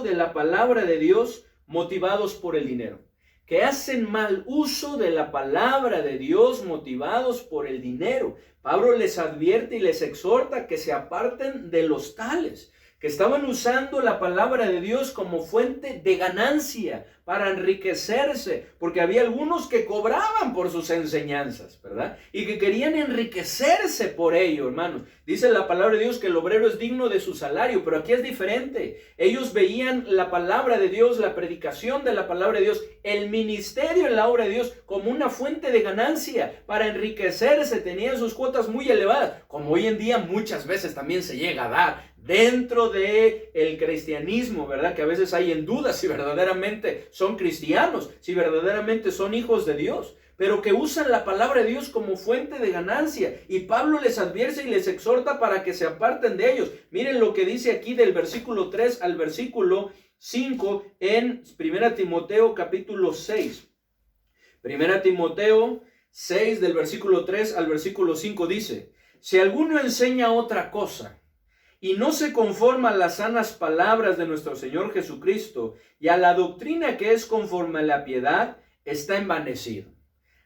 de la palabra de Dios motivados por el dinero. Que hacen mal uso de la palabra de Dios motivados por el dinero. Pablo les advierte y les exhorta que se aparten de los tales, que estaban usando la palabra de Dios como fuente de ganancia para enriquecerse, porque había algunos que cobraban por sus enseñanzas, ¿verdad? Y que querían enriquecerse por ello, hermanos. Dice la palabra de Dios que el obrero es digno de su salario, pero aquí es diferente. Ellos veían la palabra de Dios, la predicación de la palabra de Dios, el ministerio en la obra de Dios como una fuente de ganancia para enriquecerse. Tenían sus cuotas muy elevadas, como hoy en día muchas veces también se llega a dar dentro de el cristianismo, ¿verdad? Que a veces hay en duda si verdaderamente son cristianos, si verdaderamente son hijos de Dios, pero que usan la palabra de Dios como fuente de ganancia. Y Pablo les advierte y les exhorta para que se aparten de ellos. Miren lo que dice aquí del versículo 3 al versículo 5 en 1 Timoteo capítulo 6. 1 Timoteo 6 del versículo 3 al versículo 5 dice: si alguno enseña otra cosa y no se conforma a las sanas palabras de nuestro Señor Jesucristo y a la doctrina que es conforme a la piedad, está envanecido.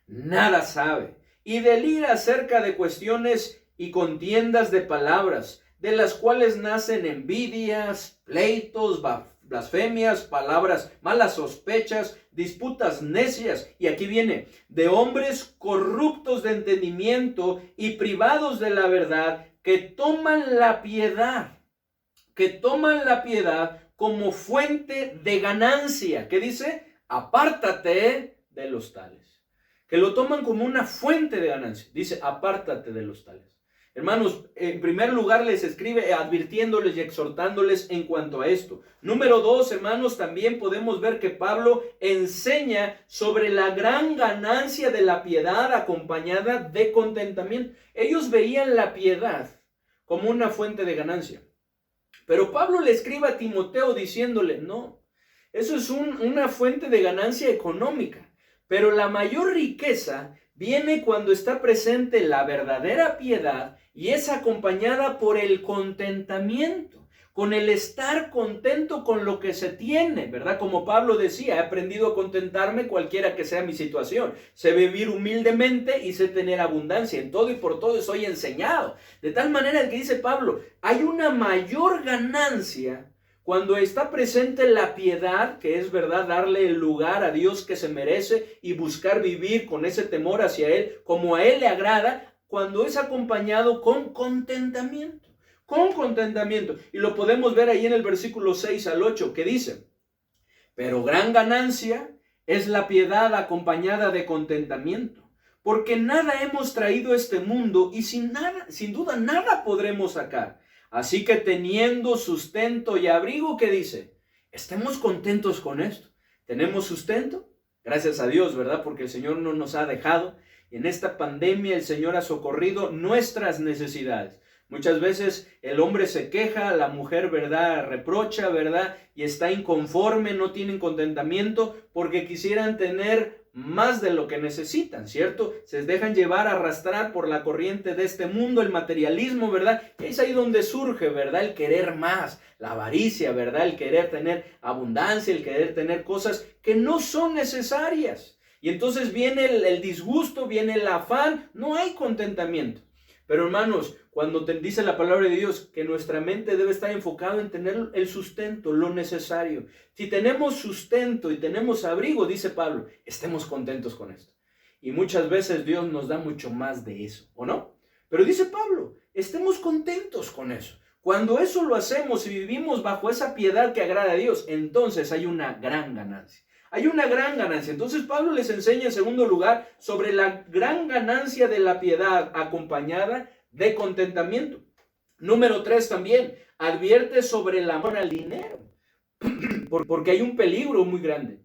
Nada sabe y delira acerca de cuestiones y contiendas de palabras, de las cuales nacen envidias, pleitos, blasfemias, palabras, malas sospechas, disputas necias. Y aquí viene: de hombres corruptos de entendimiento y privados de la verdad, que toman la piedad como fuente de ganancia. ¿Qué dice? Apártate de los tales. Que lo toman como una fuente de ganancia. Dice, apártate de los tales. Hermanos, en primer lugar les escribe advirtiéndoles y exhortándoles en cuanto a esto. Número 2, hermanos, también podemos ver que Pablo enseña sobre la gran ganancia de la piedad acompañada de contentamiento. Ellos veían la piedad como una fuente de ganancia. Pero Pablo le escribe a Timoteo diciéndole, no, eso es una fuente de ganancia económica. Pero la mayor riqueza viene cuando está presente la verdadera piedad y es acompañada por el contentamiento, con el estar contento con lo que se tiene, ¿verdad? Como Pablo decía, he aprendido a contentarme cualquiera que sea mi situación. Sé vivir humildemente y sé tener abundancia. En todo y por todo soy enseñado. De tal manera que dice Pablo, hay una mayor ganancia cuando está presente la piedad, que es verdad, darle el lugar a Dios que se merece y buscar vivir con ese temor hacia Él, como a Él le agrada, cuando es acompañado con contentamiento. Con contentamiento. Y lo podemos ver ahí en el versículo 6 al 8, que dice: pero gran ganancia es la piedad acompañada de contentamiento, porque nada hemos traído a este mundo y sin duda nada podremos sacar. Así que teniendo sustento y abrigo, ¿qué dice? Estemos contentos con esto. ¿Tenemos sustento? Gracias a Dios, ¿verdad? Porque el Señor no nos ha dejado. Y en esta pandemia el Señor ha socorrido nuestras necesidades. Muchas veces el hombre se queja, la mujer, ¿verdad?, reprocha, ¿verdad?, y está inconforme, no tienen contentamiento porque quisieran tener más de lo que necesitan, ¿cierto? Se dejan llevar, arrastrar por la corriente de este mundo, el materialismo, ¿verdad? Es ahí donde surge, ¿verdad?, el querer más, la avaricia, ¿verdad?, el querer tener abundancia, el querer tener cosas que no son necesarias. Y entonces viene el disgusto, viene el afán, no hay contentamiento. Pero hermanos, cuando dice la palabra de Dios que nuestra mente debe estar enfocada en tener el sustento, lo necesario. Si tenemos sustento y tenemos abrigo, dice Pablo, estemos contentos con esto. Y muchas veces Dios nos da mucho más de eso, ¿o no? Pero dice Pablo, estemos contentos con eso. Cuando eso lo hacemos y vivimos bajo esa piedad que agrada a Dios, entonces hay una gran ganancia. Hay una gran ganancia. Entonces Pablo les enseña en segundo lugar sobre la gran ganancia de la piedad acompañada de contentamiento. Número 3 también, advierte sobre el amor al dinero. Porque hay un peligro muy grande.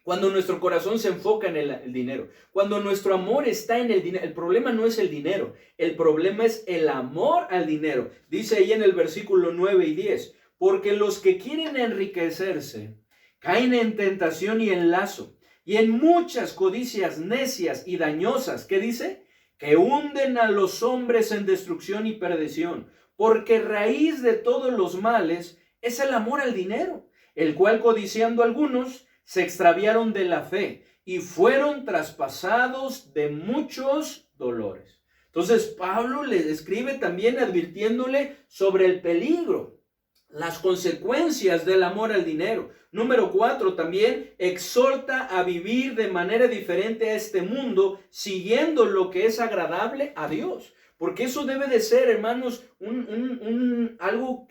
Cuando nuestro corazón se enfoca en el dinero, cuando nuestro amor está en el dinero, el problema no es el dinero, el problema es el amor al dinero. Dice ahí en el versículo 9 y 10, porque los que quieren enriquecerse caen en tentación y en lazo, y en muchas codicias necias y dañosas, ¿qué dice? Que hunden a los hombres en destrucción y perdición, porque raíz de todos los males es el amor al dinero, el cual codiciando algunos se extraviaron de la fe y fueron traspasados de muchos dolores. Entonces Pablo le escribe también advirtiéndole sobre el peligro las consecuencias del amor al dinero. Número 4, también exhorta a vivir de manera diferente a este mundo, siguiendo lo que es agradable a Dios. Porque eso debe de ser, hermanos, algo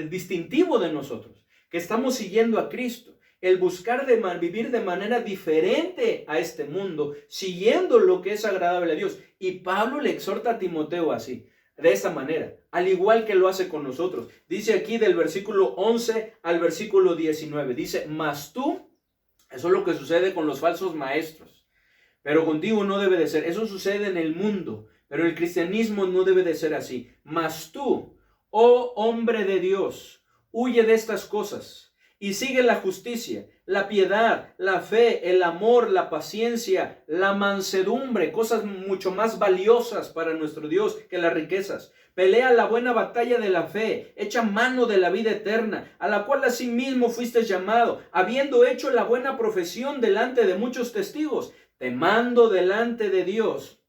distintivo de nosotros, que estamos siguiendo a Cristo. El buscar vivir de manera diferente a este mundo, siguiendo lo que es agradable a Dios. Y Pablo le exhorta a Timoteo así, de esta manera, al igual que lo hace con nosotros. Dice aquí del versículo 11 al versículo 19, dice, mas tú, eso es lo que sucede con los falsos maestros, pero contigo no debe de ser. Eso sucede en el mundo, pero el cristianismo no debe de ser así. Mas tú, oh hombre de Dios, huye de estas cosas y sigue la justicia, la piedad, la fe, el amor, la paciencia, la mansedumbre, cosas mucho más valiosas para nuestro Dios que las riquezas. Pelea la buena batalla de la fe, echa mano de la vida eterna, a la cual asimismo fuiste llamado, habiendo hecho la buena profesión delante de muchos testigos. Te mando delante de Dios,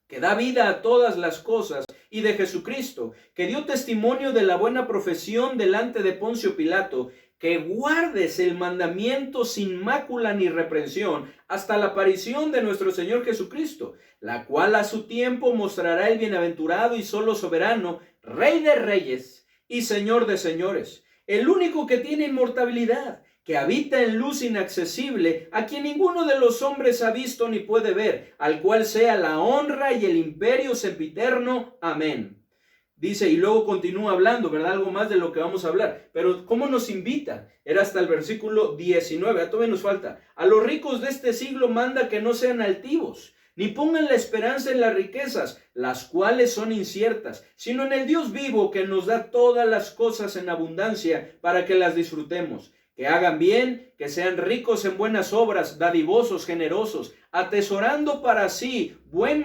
que da vida a todas las cosas, y de Jesucristo, que dio testimonio de la buena profesión delante de Poncio Pilato, que guardes el mandamiento sin mácula ni reprensión hasta la aparición de nuestro Señor Jesucristo, la cual a su tiempo mostrará el bienaventurado y solo soberano, Rey de reyes y Señor de señores, el único que tiene inmortalidad, que habita en luz inaccesible, a quien ninguno de los hombres ha visto ni puede ver, al cual sea la honra y el imperio sempiterno. Amén. Dice, y luego continúa hablando, ¿verdad? Algo más de lo que vamos a hablar. Pero ¿cómo nos invita? Era hasta el versículo 19. Todavía nos falta. A los ricos de este siglo manda que no sean altivos, ni pongan la esperanza en las riquezas, las cuales son inciertas, sino en el Dios vivo, que nos da todas las cosas en abundancia para que las disfrutemos. Que hagan bien, que sean ricos en buenas obras, dadivosos, generosos, atesorando para sí buen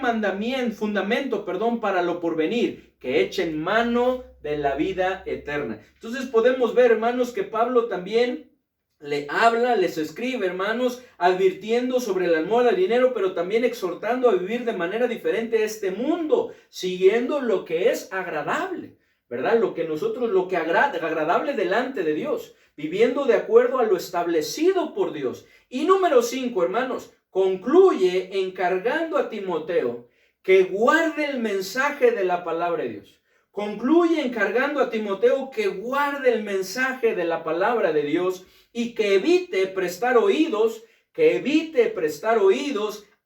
fundamento para lo porvenir, que echen mano de la vida eterna. Entonces podemos ver, hermanos, que Pablo también le habla, les escribe, hermanos, advirtiendo sobre el amor al dinero, pero también exhortando a vivir de manera diferente a este mundo, siguiendo lo que es agradable, ¿verdad? Lo que agradable delante de Dios, viviendo de acuerdo a lo establecido por Dios. Y número 5, hermanos, concluye encargando a Timoteo que guarde el mensaje de la palabra de Dios. Concluye encargando a Timoteo que guarde el mensaje de la palabra de Dios y que evite prestar oídos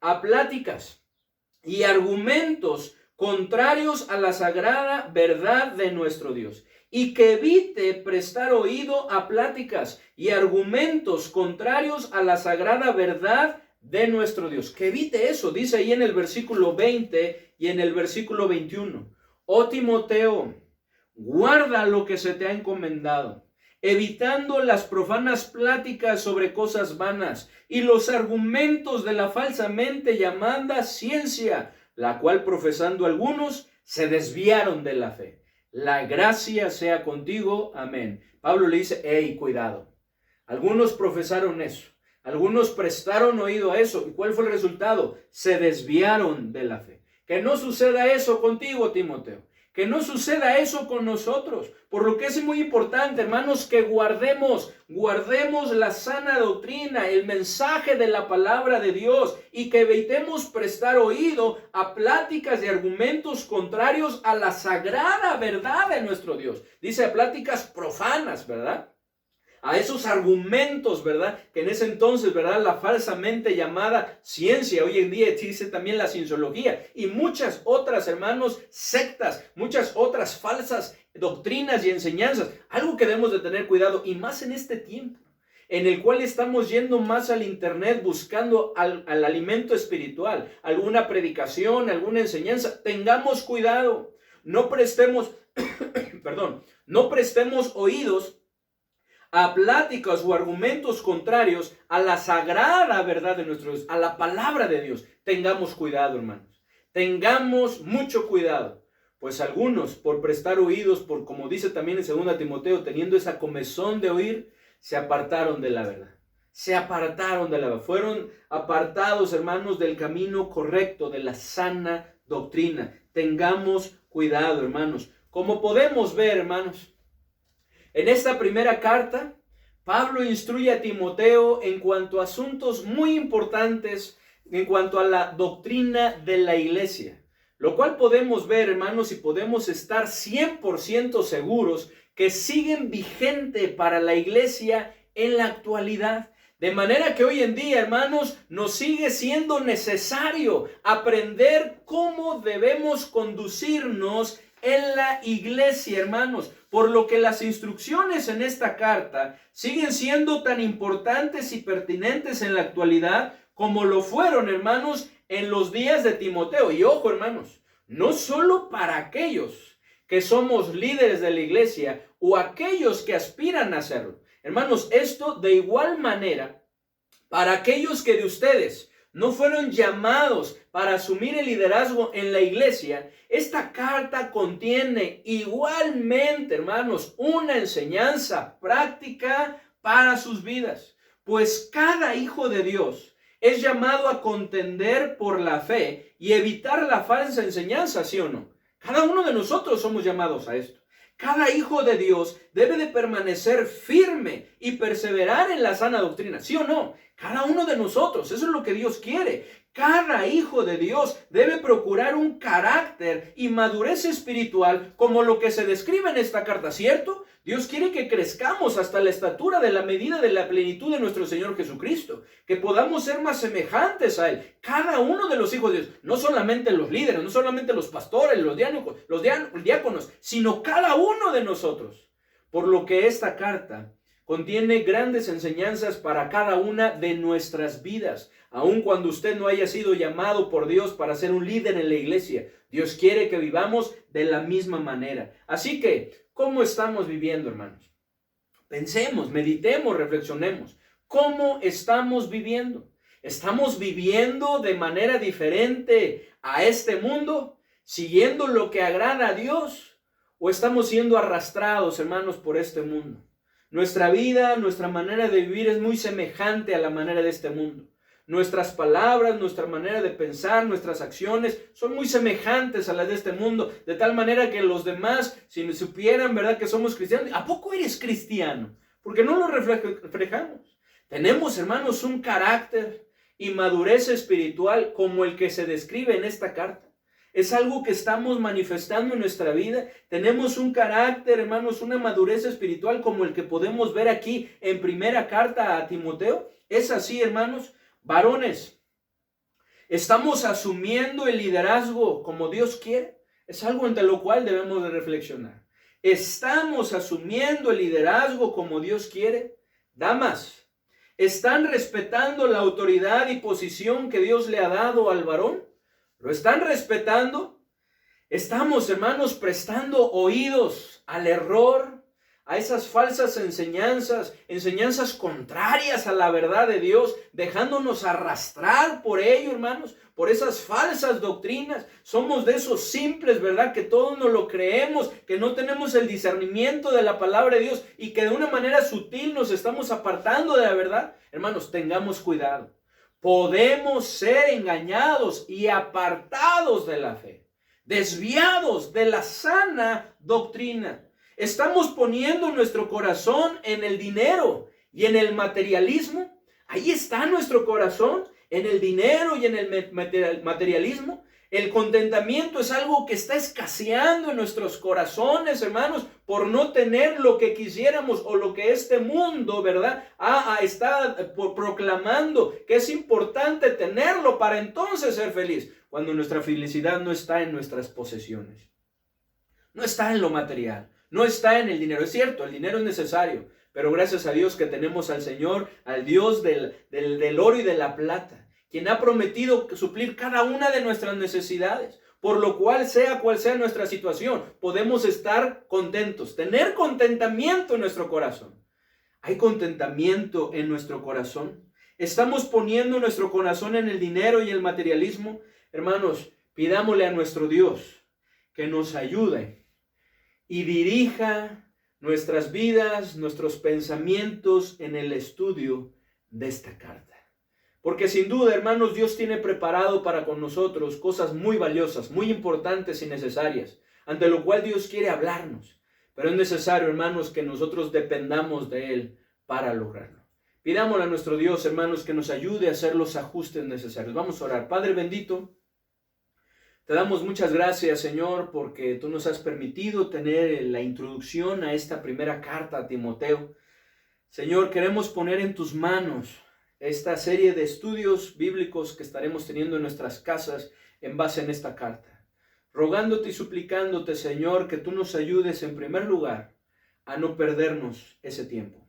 a pláticas y argumentos contrarios a la sagrada verdad de nuestro Dios. Y que evite prestar oído a pláticas y argumentos contrarios a la sagrada verdad de nuestro Dios. Que evite eso, dice ahí en el versículo 20 y en el versículo 21. Oh Timoteo, guarda lo que se te ha encomendado, evitando las profanas pláticas sobre cosas vanas y los argumentos de la falsamente llamada ciencia, la cual profesando algunos se desviaron de la fe. La gracia sea contigo. Amén. Pablo le dice, hey, cuidado. Algunos profesaron eso. Algunos prestaron oído a eso. ¿Y cuál fue el resultado? Se desviaron de la fe. Que no suceda eso contigo, Timoteo. Que no suceda eso con nosotros. Por lo que es muy importante, hermanos, que guardemos la sana doctrina, el mensaje de la palabra de Dios, y que evitemos prestar oído a pláticas y argumentos contrarios a la sagrada verdad de nuestro Dios. Dice a pláticas profanas, ¿verdad? A esos argumentos, ¿verdad? Que en ese entonces, ¿verdad? La falsamente llamada ciencia, hoy en día existe también la cienciología y muchas otras, hermanos, sectas, muchas otras falsas doctrinas y enseñanzas. Algo que debemos de tener cuidado, y más en este tiempo, en el cual estamos yendo más al internet buscando al alimento espiritual, alguna predicación, alguna enseñanza. Tengamos cuidado, no prestemos oídos a pláticas o argumentos contrarios a la sagrada verdad de nuestro Dios, a la palabra de Dios. Tengamos cuidado, hermanos. Tengamos mucho cuidado. Pues algunos, por prestar oídos, como dice también en 2 Timoteo, teniendo esa comezón de oír, se apartaron de la verdad. Fueron apartados, hermanos, del camino correcto, de la sana doctrina. Tengamos cuidado, hermanos. Como podemos ver, hermanos, En esta primera carta, Pablo instruye a Timoteo en cuanto a asuntos muy importantes en cuanto a la doctrina de la iglesia, lo cual podemos ver, hermanos, y podemos estar 100% seguros que siguen vigente para la iglesia en la actualidad. De manera que hoy en día, hermanos, nos sigue siendo necesario aprender cómo debemos conducirnos en la iglesia, hermanos. Por lo que las instrucciones en esta carta siguen siendo tan importantes y pertinentes en la actualidad como lo fueron, hermanos, en los días de Timoteo. Y ojo, hermanos, no solo para aquellos que somos líderes de la iglesia o aquellos que aspiran a serlo. Hermanos, esto de igual manera para aquellos que de ustedes no fueron llamados para asumir el liderazgo en la iglesia. Esta carta contiene igualmente, hermanos, una enseñanza práctica para sus vidas. Pues cada hijo de Dios es llamado a contender por la fe y evitar la falsa enseñanza, ¿sí o no? Cada uno de nosotros somos llamados a esto. Cada hijo de Dios debe de permanecer firme y perseverar en la sana doctrina, ¿sí o no? Cada uno de nosotros, eso es lo que Dios quiere. Cada hijo de Dios debe procurar un carácter y madurez espiritual como lo que se describe en esta carta, ¿cierto? Dios quiere que crezcamos hasta la estatura de la medida de la plenitud de nuestro Señor Jesucristo, que podamos ser más semejantes a Él. Cada uno de los hijos de Dios, no solamente los líderes, no solamente los pastores, los diáconos, sino cada uno de nosotros. Por lo que esta carta contiene grandes enseñanzas para cada una de nuestras vidas. Aun cuando usted no haya sido llamado por Dios para ser un líder en la iglesia, Dios quiere que vivamos de la misma manera. Así que, ¿cómo estamos viviendo, hermanos? Pensemos, meditemos, reflexionemos. ¿Cómo estamos viviendo? ¿Estamos viviendo de manera diferente a este mundo, siguiendo lo que agrada a Dios? ¿O estamos siendo arrastrados, hermanos, por este mundo? Nuestra vida, nuestra manera de vivir es muy semejante a la manera de este mundo. Nuestras palabras, nuestra manera de pensar, nuestras acciones son muy semejantes a las de este mundo, de tal manera que los demás, si supieran, ¿verdad?, que somos cristianos, ¿a poco eres cristiano? Porque no lo reflejamos. Tenemos, hermanos, un carácter y madurez espiritual como el que se describe en esta carta. Es algo que estamos manifestando en nuestra vida. Tenemos un carácter, hermanos, una madurez espiritual como el que podemos ver aquí en primera carta a Timoteo. Es así, hermanos. Varones, ¿estamos asumiendo el liderazgo como Dios quiere? Es algo ante lo cual debemos de reflexionar. ¿Estamos asumiendo el liderazgo como Dios quiere? Damas, ¿están respetando la autoridad y posición que Dios le ha dado al varón? ¿Lo están respetando? ¿Estamos, hermanos, prestando oídos al error, a esas falsas enseñanzas contrarias a la verdad de Dios, dejándonos arrastrar por ello, hermanos, por esas falsas doctrinas? Somos de esos simples, ¿verdad?, que todos nos lo creemos, que no tenemos el discernimiento de la palabra de Dios y que de una manera sutil nos estamos apartando de la verdad. Hermanos, tengamos cuidado. Podemos ser engañados y apartados de la fe, desviados de la sana doctrina. Estamos poniendo nuestro corazón en el dinero y en el materialismo. Ahí está nuestro corazón, en el dinero y en el materialismo. El contentamiento es algo que está escaseando en nuestros corazones, hermanos, por no tener lo que quisiéramos o lo que este mundo, ¿verdad?, está proclamando que es importante tenerlo para entonces ser feliz, cuando nuestra felicidad no está en nuestras posesiones, no está en lo material, no está en el dinero. Es cierto, el dinero es necesario, pero gracias a Dios que tenemos al Señor, al Dios del oro y de la plata, quien ha prometido suplir cada una de nuestras necesidades, por lo cual, sea cual sea nuestra situación, podemos estar contentos, tener contentamiento en nuestro corazón. ¿Hay contentamiento en nuestro corazón? ¿Estamos poniendo nuestro corazón en el dinero y el materialismo? Hermanos, pidámosle a nuestro Dios que nos ayude y dirija nuestras vidas, nuestros pensamientos en el estudio de esta carta. Porque sin duda, hermanos, Dios tiene preparado para con nosotros cosas muy valiosas, muy importantes y necesarias, ante lo cual Dios quiere hablarnos. pero es necesario, hermanos, que nosotros dependamos de Él para lograrlo. Pidámosle a nuestro Dios, hermanos, que nos ayude a hacer los ajustes necesarios. Vamos a orar. Padre bendito, te damos muchas gracias, Señor, porque tú nos has permitido tener la introducción a esta primera carta a Timoteo. Señor, queremos poner en tus manos esta serie de estudios bíblicos que estaremos teniendo en nuestras casas en base en esta carta. Rogándote y suplicándote, Señor, que tú nos ayudes en primer lugar a no perdernos ese tiempo.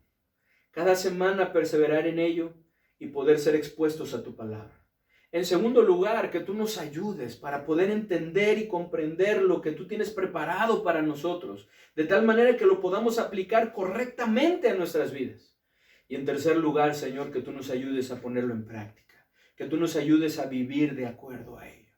Cada semana perseverar en ello y poder ser expuestos a tu palabra. En segundo lugar, que tú nos ayudes para poder entender y comprender lo que tú tienes preparado para nosotros, de tal manera que lo podamos aplicar correctamente a nuestras vidas. Y en tercer lugar, Señor, que tú nos ayudes a ponerlo en práctica, que tú nos ayudes a vivir de acuerdo a ello.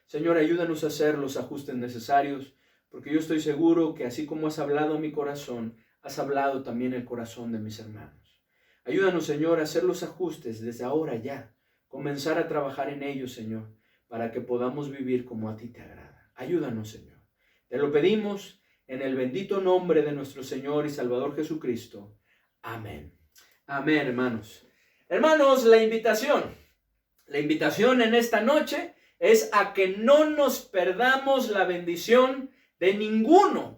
Señor, ayúdanos a hacer los ajustes necesarios, porque yo estoy seguro que así como has hablado a mi corazón, has hablado también el corazón de mis hermanos. Ayúdanos, Señor, a hacer los ajustes desde ahora ya, comenzar a trabajar en ellos, Señor, para que podamos vivir como a ti te agrada. Ayúdanos, Señor. Te lo pedimos en el bendito nombre de nuestro Señor y Salvador Jesucristo. Amén. Amén, hermanos. Hermanos, la invitación en esta noche es a que no nos perdamos la bendición de ninguno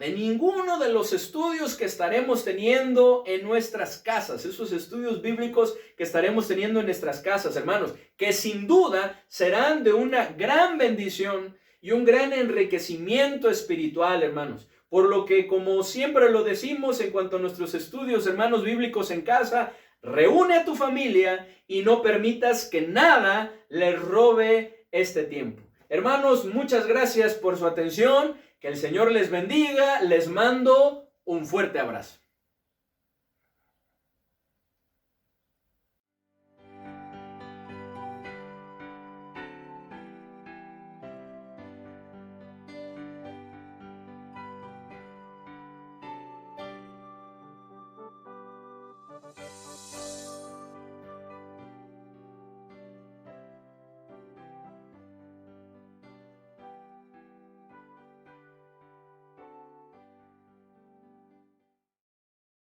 de los estudios que estaremos teniendo en nuestras casas, esos estudios bíblicos que estaremos teniendo en nuestras casas, hermanos, que sin duda serán de una gran bendición y un gran enriquecimiento espiritual, hermanos. Por lo que, como siempre lo decimos en cuanto a nuestros estudios, hermanos, bíblicos en casa, reúne a tu familia y no permitas que nada les robe este tiempo. Hermanos, muchas gracias por su atención. Que el Señor les bendiga. Les mando un fuerte abrazo.